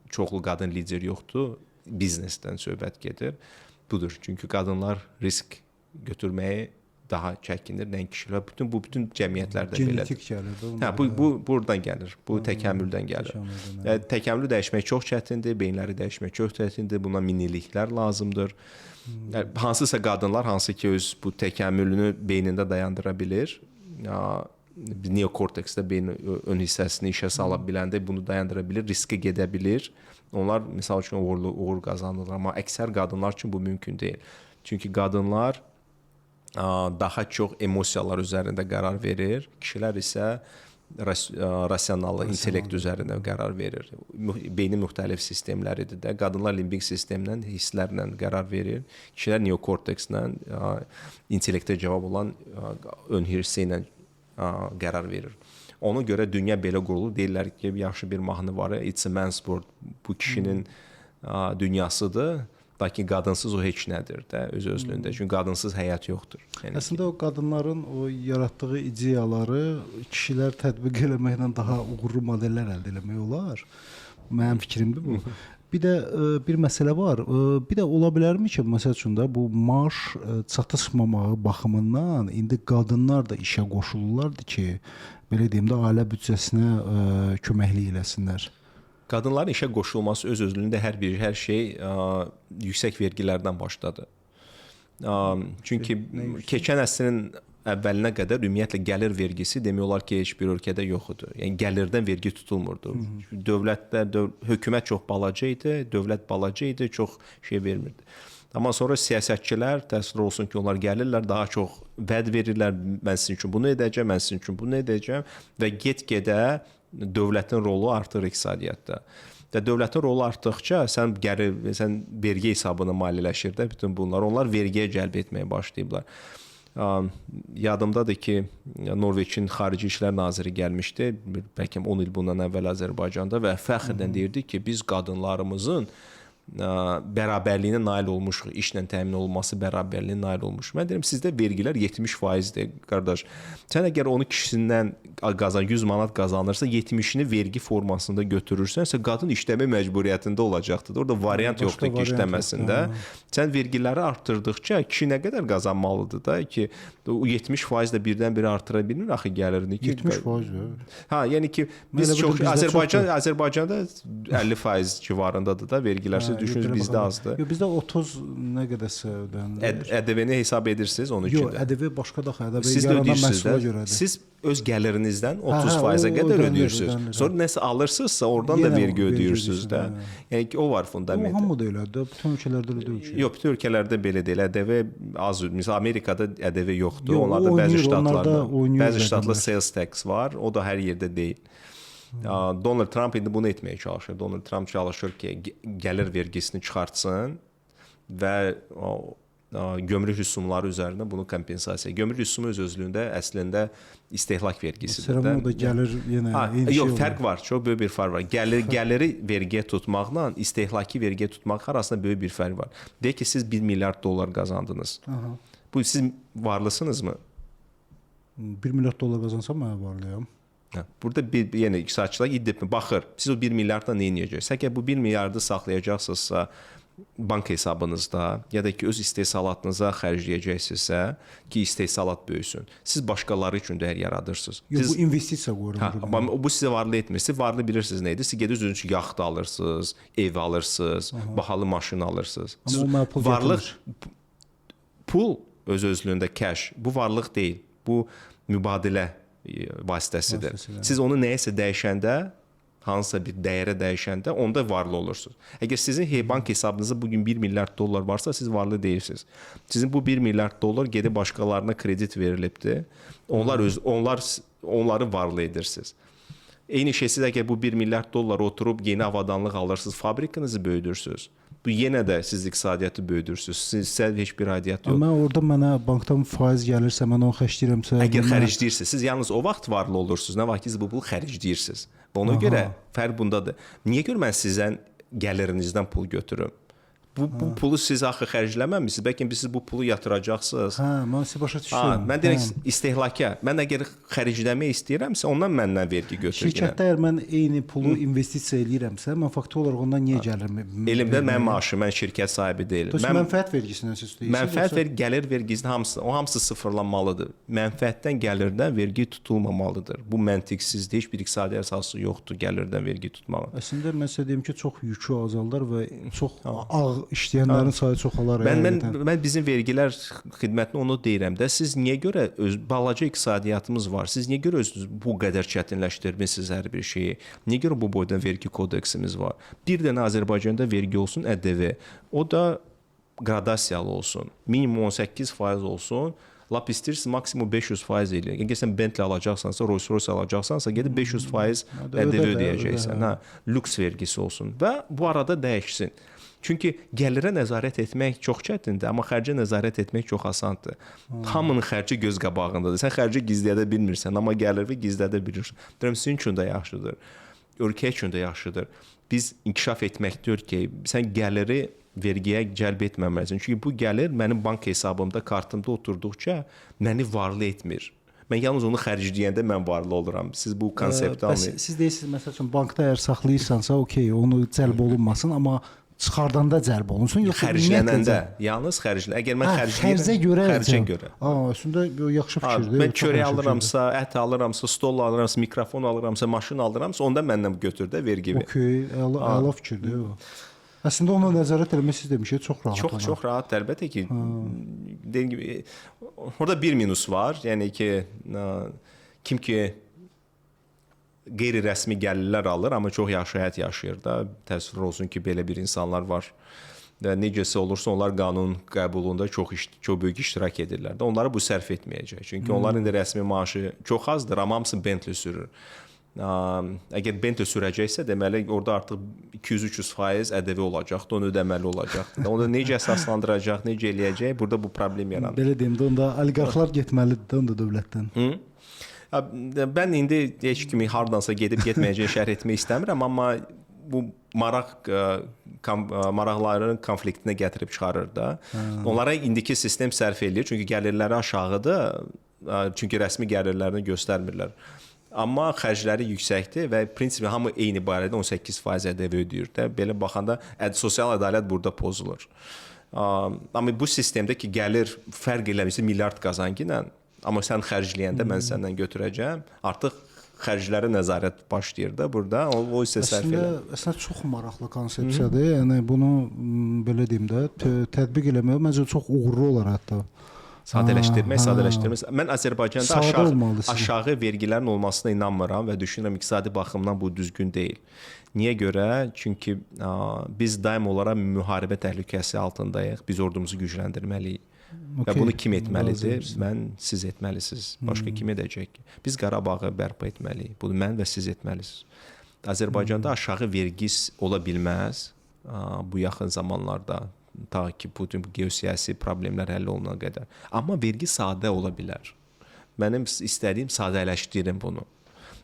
çoxlu qadın lider yoxdur, biznesdən söhbət gedir. Budur. Çünki qadınlar risk götürməyi daha çəkinir, nəinki kişilər. Bütün cəmiyyətlərdə belədir. Genetik gəlir. Bu buradan gəlir. Bu təkamüldən gəlir. Təkamülü dəyişmək çox çətindir, beyinləri dəyişmək çox çətindir. Buna minilliklər lazımdır. Hansısa qadınlar hansı ki öz bu təkamülünü beynində dayandıra bilir. Neokorteksdə beyin ön hissəsini işə sala biləndə bunu dayandıra bilir, riskə gedə bilir. Onlar misal üçün uğur qazanırlar, amma əksər qadınlar üçün bu mümkün deyil. Çünki qadınlar daha çox emosiyalar üzərində qərar verir. Kişilər isə rasionallıq, intellekt üzərində qərar verir. Beynin müxtəlif sistemləridir də. Qadınlar limbik sistemlə, hisslərlə qərar verir. Kişilər neokortekslə, intellektə cavab olan ön hissə ilə qərar verir. Ona görə dünya belə qurulur. Deyirlər ki, yaxşı bir mahnı var. It's a man's world. Bu kişinin dünyasıdır. Lakin qadınsız o heç nədir də öz-özlüyündə. Çünki qadınsız həyat yoxdur. Yəni əslində o qadınların o yaratdığı ideyaları kişilər tətbiq eləməklə daha uğurlu modellər əldə etmək olar. Mənim fikrimdir bu. Bir də bir məsələ var. Bir də ola bilərmi ki, məsəl üçün də bu maaş çatışmamağı baxımından indi qadınlar da işə qoşulurlardı ki, belə deyim də ailə büdcəsinə köməklik eləsinlər. Qadınların işə qoşulması öz-özlüyündə hər şey yüksək vergilərdən başladı. Çünki keçən əsrin əvvəlinə qədər ümumiyyətlə gəlir vergisi demək olar ki, heç bir ölkədə yox idi. Yəni gəlirdən vergi tutulmurdu. Hökumət çox balaca idi, dövlət balaca idi, çox şey vermirdi. Amma sonra siyasətçilər təəssüf olsun ki, onlar gəlirlər, daha çox vəd verirlər, mən sizin üçün bunu edəcəm, mən sizin üçün bunu edəcəm və get-gedə dövlətin rolu artır iqtisadiyyatda. Və dövlətin rolu artdıqca sən vergi hesabına maliyyələşir də bütün bunlar. Onlar vergiyə cəlb etməyə başlayıblar. Yadımdadır ki, Norveçin Xarici İşlər Naziri gəlmişdi, bəlkə 10 il bundan əvvəl Azərbaycanda və fəxrlə deyirdi ki, biz qadınlarımızın bərabərliyinə nail olmuşuq, işlə təmin olunması bərabərliyinə nail olmuşuq. Mən deyirəm sizdə vergilər 70%dir qardaş. Sən əgər onu kişisindən 100 manat qazanırsa, 70-ini vergi formasında götürürsənsə, qadın işləmə məcburiyyətində olacaqdır. Orada variant yoxdur ki, işləməsində. Sən vergiləri artırdıqca kişi nə qədər qazanmalıdır da ki, o 70% də birdən-birə artıra bilmir axı gəlirini ki. 70%. Ha, yəni ki biz çox Azərbaycanda 50% civarındadır da vergilər. Düşünün bizdə azdır. Yox, bizdə 30 nə qədərsə ödənilir. ƏDV-ni hesab edirsiniz onun üçün. Yox, ƏDV başqa da ƏDV yaranan məhsula görədir. Siz öz gəlirinizdən 30%-ə qədər ödəyirsiniz. Sonra nəsə alırsınızsa, oradan da vergi ödəyirsiniz də. Yəni ki, o var fundament. O hamı da elədir. Bütün ölkələrdə elə deyil ki. Yox, bütün ölkələrdə belə deyil. ƏDV az, məsələn Amerikada ƏDV yoxdur. Onlarda bəzi ştatlarda sales tax var. O da hər yerdə deyil. Donald Trump indi bunu etməyə çalışır. Donald Trump çalışır ki, gəlir vergisini çıxartsın və gömrük rüsumları üzərinə bunu kompensasiya. Gömrük rüsumu öz-özlüyündə əslində istehlak vergisidir də. O da gəlir yenə eyni şey. Yox, fərq var. Çox böyük bir fərq var. Gəliri vergiyə tutmaqla istehlaki vergiyə tutmaq arasında böyük bir fərq var. Deyək ki, siz 1 milyard dollar qazandınız. Bu siz varlısınızmı? 1 milyard dollar qazansam mən varlıyam. Burada yenə iqtisadçılar iddia baxır. Siz o 1 milyardla nə edəcəksiniz? Əgər bu 1 milyardı saxlayacaqsınızsa bank hesabınızda ya da ki öz istehsalatınıza xərcləyəcəksinizsə ki, istehsalat böyüsün. Siz başqaları üçün dəyər yaradırsınız. Yox, bu investisiya qoyuram. Amma bu sizə varlı etmir. Siz varlı bilirsiniz nə idi? Siz gedirsiniz yaxta alırsınız, ev alırsınız, bahalı maşın alırsınız. Amma o varlıq pul öz-özlüyündə cash. Bu varlıq deyil. Bu mübadilə vasitəsidir. Siz onu nəyəsə dəyişəndə, hansısa bir dəyərə dəyişəndə onda varlı olursunuz. Əgər sizin bank hesabınızda bugün 1 milyard dollar varsa, siz varlı deyilsiniz. Sizin bu 1 milyard dollar gedib başqalarına kredit verilibdir. Onları varlı edirsiniz. Eyni şey siz əgər bu 1 milyard dollar oturub yeni avadanlıq alırsınız, fabrikanızı böyüdürsünüz. Bu yenə də siz iqtisadiyyatı böyüdürsünüz. Sizə heç bir aidiyyat yoxdur. Amma orada mənə bankdan faiz gəlirsə, mən onu xərcləyirəmsə, əgər xərcləyirsiniz, siz yalnız o vaxt varlı olursunuz, nə vaxt ki siz bu pulu xərcləyirsiniz. Ona görə fərq bundadır. Niyə görə mən sizdən gəlirinizdən pul götürüm? Bu pulu siz axı xərcləməmisiniz. Bəlkə siz bu pulu yatıracaqsınız. Mən sizə başa düşürəm. Mən deyirəm istehlaka. Mən əgər xərcləmək istəyirəmsə, ondan məndən vergi götürürəm. Şirkətdə əgər mən eyni pulu investisiya eləyirəmsə, mən faktor olaraq ondan niyə gəlirim? Elimdə mənim maaşım, mən şirkət sahibi deyiləm. Mən mənfəət vergisindən söz deyirəm. Mənfəət vergi, gəlir vergisinin hamısı sıfırlanmalıdır. Mənfəətdən gəlirdən vergi tutulmamalıdır. Bu məntiqsizdir. Heç bir iqtisadi əsası yoxdur gəlirdən vergi tutmağın. Əslində mən sizə deyim ki, çox yükü azaldar və çox ağ işləyənlərin sayı çoxalar. Mən bizim vergilər xidmətinə onu deyirəm də, siz niyə görə balaca iqtisadiyyatımız var? Siz niyə görə özünüz bu qədər çətinləşdirmisiniz hər bir şeyi? Niyə görə bu boyda vergi kodeksimiz var? Bir dənə Azərbaycanda vergi olsun, ƏDV. O da qradasiyalı olsun. Minimum 18% olsun. Lap istəyirsiniz maksimum 500% eləyir. Əgər sən Bentley alacaqsansa, Rolls-Royce alacaqsansa, gedib 500% ƏDV ödəyəcəksən. Lüks vergisi olsun və bu arada dəyişsin. Çünki gəlirə nəzarət etmək çox çətindir, amma xərcə nəzarət etmək çox asandır. Hamının xərci göz qabağındadır. Sən xərci gizlədə bilmirsən, amma gəliri gizlədə bilirsən. Deyirəm, sizin üçün də yaxşıdır. Ölkə üçün də yaxşıdır. Biz inkişaf etməkdir ki, sən gəliri vergiyə cəlb etməməlisən. Çünki bu gəlir mənim bank hesabımda, kartımda oturduqca məni varlı etmir. Mən yalnız onu xərcləyəndə mən varlı oluram. Siz bu konsepti anlayın. Siz deyirsiniz, məsəl üçün bankda əgər saxlayırsansa, okey, onu cəlb olunmasın, amma çıxardanda cəlb olunsun, yoxsa xərclənəndə, yalnız xərclən. Əgər mən xərcləyirəm, xərcə görə. Əslində yaxşı fikirdir. Mən çörək alıramsa, ət alıramsa, stol alıramsa, mikrofon alıramsa, maşın alıramsa, onda məndən götür də vergi. Okey, əla fikirdir o. Əslində ona nəzarət etmək siz demişik, çox rahat. Çox rahat, əlbəttə ki. Deyim kimi, orada bir minus var. Yəni ki, kim ki qeyri-rəsmi gəlirlər alır, amma çox yaxşı həyat yaşayır da. Təəssüf olsun ki, belə bir insanlar var. Necəsə olursa onlar qanun qəbulunda çox böyük iştirak edirlər də. Onları bu sərf etməyəcək. Çünki onların indi rəsmi maaşı çox azdır, amma hamısı Bentley sürür. Əgər Bentley sürəcəksə, deməli orada artıq 200-300% ƏDV olacaqdır, onu ödəməli olacaqdır. Onu necə əsaslandıracaq, necə eləyəcək, burada bu problem yaranır. Belə deyim də, onda oliqarxlar getməlidir də onda dövlətdən. Mən indi heç kimi hardansa gedib getməyəcəyini şərh etmək istəmirəm, amma bu maraqların konfliktinə gətirib çıxarır da. Onlara indiki sistem sərf eləyir, çünki gəlirləri aşağıdır, çünki rəsmi gəlirlərini göstərmirlər. Amma xərcləri yüksəkdir və prinsipən hamı eyni barədə 18% ƏDV ödəyir də. Belə baxanda sosial ədalət burada pozulur. Amma bu sistemdə ki, gəlir fərq eləmirsə milyard qazancı ilə, amma sən xərcləyəndə mən səndən götürəcəm, artıq xərclərə nəzarət başlayır da burada. O isə sərf elə. Əslində çox maraqlı konsepsiyadır. Yəni bunu belə deyim də, tətbiq eləmək məncə çox uğurlu olar hətta. Sadələşdirmək. Mən Azərbaycanda aşağı vergilərin olmasına inanmıram və düşünürəm iqtisadi baxımdan bu düzgün deyil. Niyə görə? Çünki biz daim olaraq müharibə təhlükəsi altındayıq. Biz ordumuzu gücləndirməliyik. Və bunu kim etməlidir? Mən, siz etməlisiniz. Başqa kim edəcək? Biz Qarabağı bərpa etməliyik. Bunu mən və siz etməlisiniz. Azərbaycanda aşağı vergi ola bilməz bu yaxın zamanlarda. Ta ki, bütün geosiyasi problemlər həll olunana qədər. Amma vergi sadə ola bilər. Mənim istədiyim sadələşdirin bunu.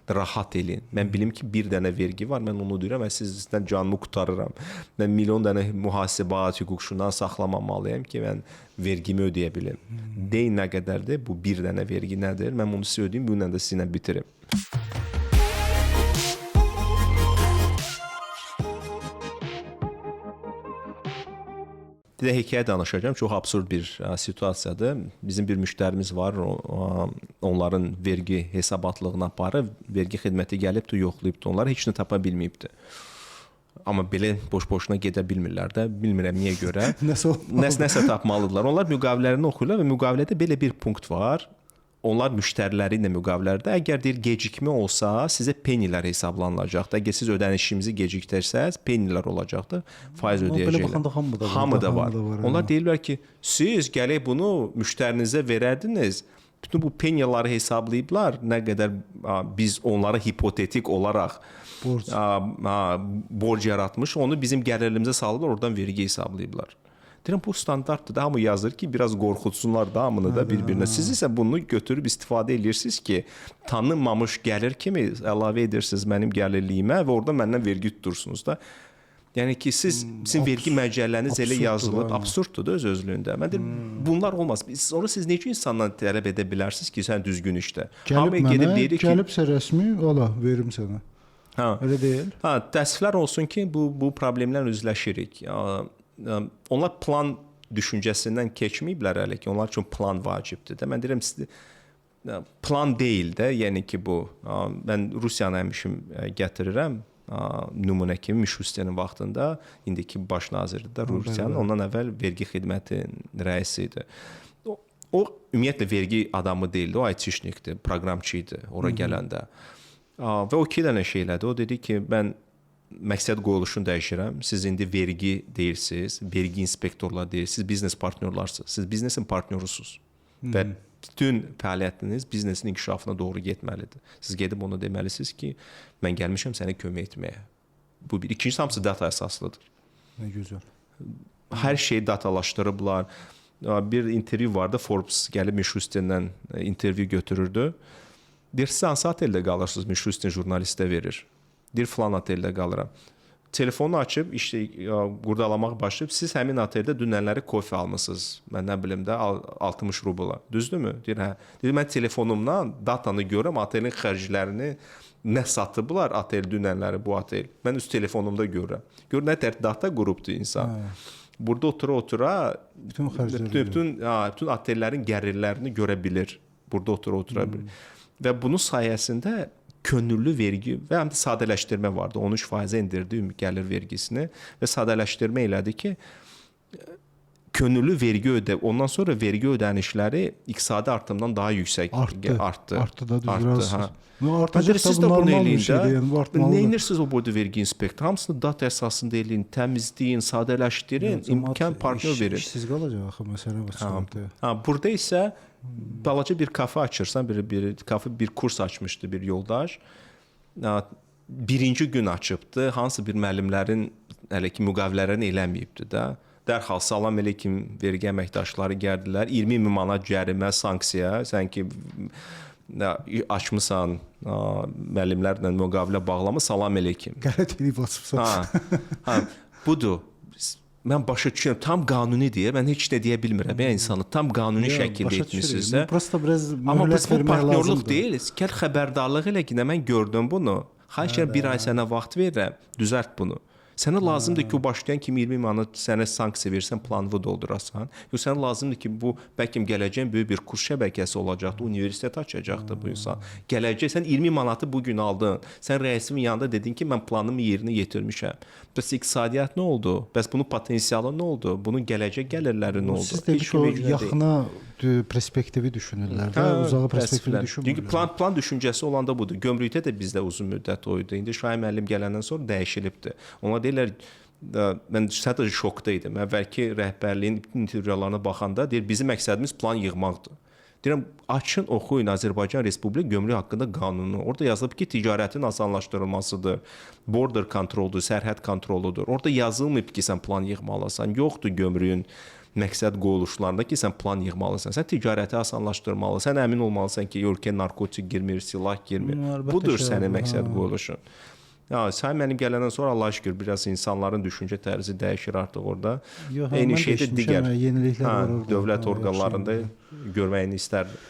Rahat elin. Mən bilim ki, bir dənə vergi var, mən onu deyirəm və sizdən canımı qurtarıram. Mən milyon dənə mühasibat, hüquqşünas saxlamamalıyam ki, mən vergimi ödəyə bilim. Deyin nə qədərdir, bu bir dənə vergi nədir? Mən bunu sizə ödəyim, bununla da sizinlə bitirim. Bir də hekayə danışacağım. Çox absurd bir situasiyadır. Bizim bir müştərimiz var. Onların vergi hesabatlığına aparıb, vergi xidməti gəlibdi, yoxlayıbdı. Onları heç nə tapa bilməyibdi. Amma belə boş-boşuna gedə bilmirlər də. Bilmirəm niyə görə. Nəsə tapmalıdırlar. Onlar müqavilələrini oxuyurlar və müqavilədə belə bir punkt var. Onlar müştəriləri ilə müqavilələrdə əgər deyir gecikmə olsa, sizə penilər hesablanılacaqdır. Əgər siz ödənişinizi gecikdirsəz, penilər olacaqdır. Faiz ödəyəcəklər. Hamıda var. Onlar deyirlər ki, siz gələk bunu müştərinizə verərdiniz. Bütün bu penyaları hesablayıblar. Nə qədər biz onlara hipotetik olaraq borc yaratmış, onu bizim gəlirlərimizə salıblar, oradan vergi hesablayıblar. Deyirəm, bu standartdır da, hamı yazır ki, biraz qorxutsunlar da hamını da bir-birinə. Siz isə bunu götürüb istifadə edirsiniz ki, tanınmamış gəlir kimi əlavə edirsiniz mənim gəlirliyimə və orada məndən vergi tutursunuz da. Yəni ki, sizin vergi məcəlləriniz elə yazılıb, absurddur da öz-özlüyündə. Mən deyirəm, bunlar olmaz. Sonra siz necə insandan tələb edə bilərsiniz ki, sən düzgün işlə? Gəlibsə rəsmi, ala, verim sənə. Elə deyil? Təəssüflər olsun ki, bu problemlərlə üzləşirik. Onlar plan düşüncəsindən keçməyiblər hələ ki, onlar üçün plan vacibdir. Mən deyirəm, plan deyil də, yəni ki bu, mən Rusiyanı həmişim gətirirəm, nümunə kimi Mishustin'in vaxtında, indiki baş naziridir də Rusiyanın, ondan əvvəl vergi xidmətinin rəisi idi. O ümumiyyətlə vergi adamı deyildi, o aytişnikdir, proqramçı idi ora gələndə. Və o iki dənə şeylədi, o dedi ki, mən məqsəd qoyuluşunu dəyişirəm. Siz indi vergi deyirsiniz, vergi inspektorlar deyirsiniz, biznes partnyorlarsınız. Siz biznesin partnyorusunuz. Və bütün fəaliyyətiniz biznesin inkişafına doğru getməlidir. Siz gedib onu deməlisiniz ki, mən gəlmişəm sənə kömək etməyə. Bu bir. İkincisi hamısı data əsaslıdır. Nə gözəl. Hər şeyi datalaşdırıblar. Bir intervyu vardı, Forbes gəlib Mishustin'dən intervyu götürürdü. Deyir, siz hansı oteldə qalırsınız? Mishustin jurnalistə verir. Deyir, filan oteldə qalıram. Telefonu açıb, işte qurdalamaq başlayıb, siz həmin oteldə dünənləri kofe almışsınız. Mən nə bilim də 60 rubla. Düzdürmü? Deyir, hə. Deyir, mən telefonumdan datanı görürəm, otelin xərclərini nə satıblar, otel dünənləri bu otel. Mən öz telefonumda görürəm. Gör, nə tər data qrupdur insan. Burada otura-otura bütün otellərin gəlirlərini görə bilir. Burada otura-otura bilir. Və bunun sayəsində könüllü vergi və həm də sadələşdirmə vardı. 13% endirdi gəlir vergisini və sadələşdirmə elədi ki, könüllü vergi ondan sonra vergi ödənişləri iqtisadi artımdan daha yüksək artdı. Artdı da düzəlsiniz. Siz də bunu eləyin də. Nə edirsiniz o boyda vergi inspektor? Hamısını data əsasında eləyin, təmizləyin, sadələşdirin, imkan partnyor verin. İşsiz qalacaq axı məsələ var. Burada isə balaca bir kafe açırsan, bir kurs açmışdı bir yoldaş. Birinci gün açıbdı, hansı bir müəllimlərin hələ ki müqavilələrini eləməyibdi də. Dərhal salam əleykum vergi əməkdaşları gəldilər. 20 min manat cərimə, sanksiya, sən ki açmısan, müəllimlərlə müqavilə bağlamı, salam əleykum. Qələt edib açıbsan. Ha, budur. Mən başa düşürəm, tam qanunidir. Mən heç nə deyə bilmirəm. Yəni insanı tam qanuni şəkildə etmisinizsə. Prosta biraz amma bu vermək partnyorluq lazımdır. deyil. Gəl xəbərdarlıq elə ki, mən gördüm bunu. Xahiş edirəm, bir ay sənə vaxt verirəm, düzəlt bunu. Sənə lazımdır ki, o başlayan kimi 20 manat sənə sanksiya versən, planını doldurasan. Yox, sənə lazımdır ki, bu bəlkə gələcəyin böyük bir kurs şəbəkəsi olacaqdı, universitet açacaqdı bu insan. Gələcək, sən 20 manatı bu gün aldın. Sən rəisimin yanında dedin ki, mən planımı yerinə yetirmişəm. Bəs iqtisadiyyat nə oldu? Bəs bunun potensialı nə oldu? Bunun gələcək gəlirləri nə oldu? Siz dedik o yaxına perspektivi düşünürlər də, uzağa perspektivi düşünmürlər. Çünki plan düşüncəsi olanda budur. Gömrükdə də bizdə uzun müddət o idi. İndi Şahin müəllim gələndən sonra dəyişilibdi. Ona deyirlər, mən sadəcə şokda idim. Əvvəlki rəhbərliyin intervyularına baxanda deyir, bizim məqsədimiz plan yığmaqdır. Deyirəm, açın, oxuyun Azərbaycan Respublika gömrük haqqında qanunu. Orada yazılıb ki, ticarətin asanlaşdırılmasıdır, border kontroludur, sərhəd kontroludur. Orada yazılmayıb ki, sən plan yığmalısan. Yoxdur gömrüyün məqsəd qoyuluşlarında ki, sən plan yığmalısan. Sən ticarəti asanlaşdırmalısan. Sən əmin olmalısan ki, ölkəyə narkotik girmir, silah girmir. Budur sənin məqsəd qoyuluşun. Ya, Şahin müəllim gələndən sonra Allah şükür biraz insanların düşüncə tərzi dəyişir artıq orada. Eyni şeydə digər dövlət orqanlarında görməyini istərdim.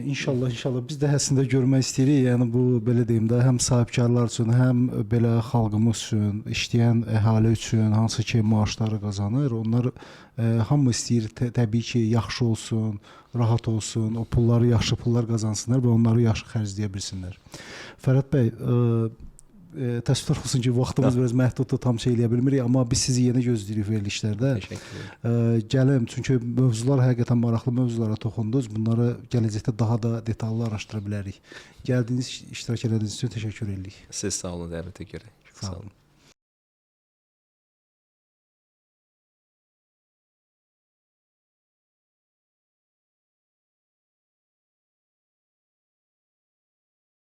İnşallah biz də əslində görmək istəyirik. Yəni bu belə deyim də, həm sahibkarlar üçün, həm belə xalqımız üçün, işləyən əhali üçün hansı ki maaşları qazanır, onlar hamı istəyir təbii ki yaxşı olsun, rahat olsun, o pulları yaxşı pullar qazansınlar və onları yaxşı xərcləyə bilsinlər. Fərhad bəy, təəssüflər olsun ki, vaxtımız biraz məhduddur, tam şey eləyə bilmirik, amma biz sizi yenə gözləyirik verilişlərdə. Gəlin, çünki mövzular həqiqətən maraqlı mövzulara toxundunuz. Bunları gələcəkdə daha da detallı araşdıra bilərik. Gəldiyiniz, iştirak etdiyiniz üçün təşəkkür edirik. Siz sağ olun, dəvətə görə. Sağ olun.